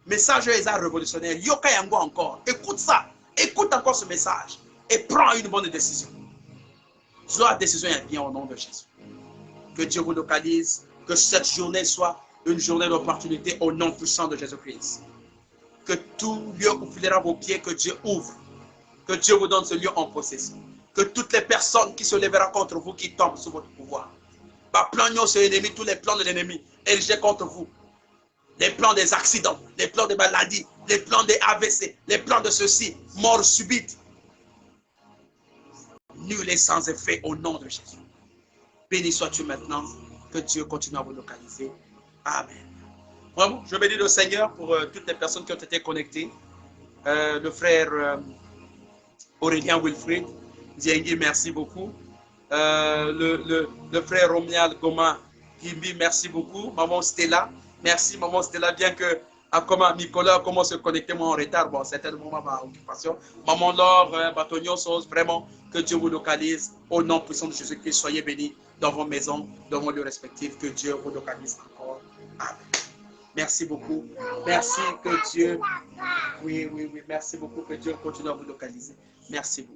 Message est révolutionnaire. Yoka yango encore. Écoute ça. Écoute encore ce message. Et prends une bonne décision. Soit décision est bien au nom de Jésus. Que Dieu vous localise. Que cette journée soit une journée d'opportunité au nom puissant de Jésus-Christ. Que tout lieu où filera vos pieds, que Dieu ouvre. Que Dieu vous donne ce lieu en possession. Que toutes les personnes qui se lèveront contre vous, qui tombent sous votre pouvoir. Planions sur l'ennemi, tous les plans de l'ennemi, érigés contre vous. Les plans des accidents, les plans des maladies, les plans des AVC, les plans de ceci, mort subite. Nul et sans effet au nom de Jésus. Béni sois-tu maintenant, que Dieu continue à vous localiser. Amen. Vraiment, je bénis le Seigneur pour toutes les personnes qui ont été connectées. Le frère Aurélien Wilfried, Diengi, merci beaucoup. Le frère Romial Goma Gimbi, merci beaucoup. Maman Stella, merci Maman Stella, bien que comment Nicolas commence à se connecter moi en retard, bon, c'est tellement ma occupation. Maman Laure, Batonio Sos, vraiment que Dieu vous localise au nom puissant de Jésus-Christ. Soyez bénis dans vos maisons, dans vos lieux respectifs, que Dieu vous localise encore. Amen. Merci beaucoup. Merci que Dieu, oui, merci beaucoup que Dieu continue à vous localiser. Merci beaucoup.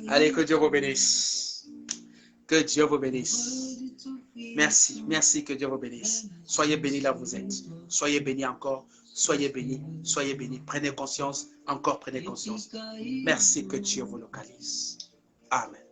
Allez, que Dieu vous bénisse. Que Dieu vous bénisse. Merci, merci, que Dieu vous bénisse. Soyez bénis là où vous êtes. Soyez bénis encore. Soyez bénis, soyez bénis. Prenez conscience, encore prenez conscience. Merci que Dieu vous localise. Amen.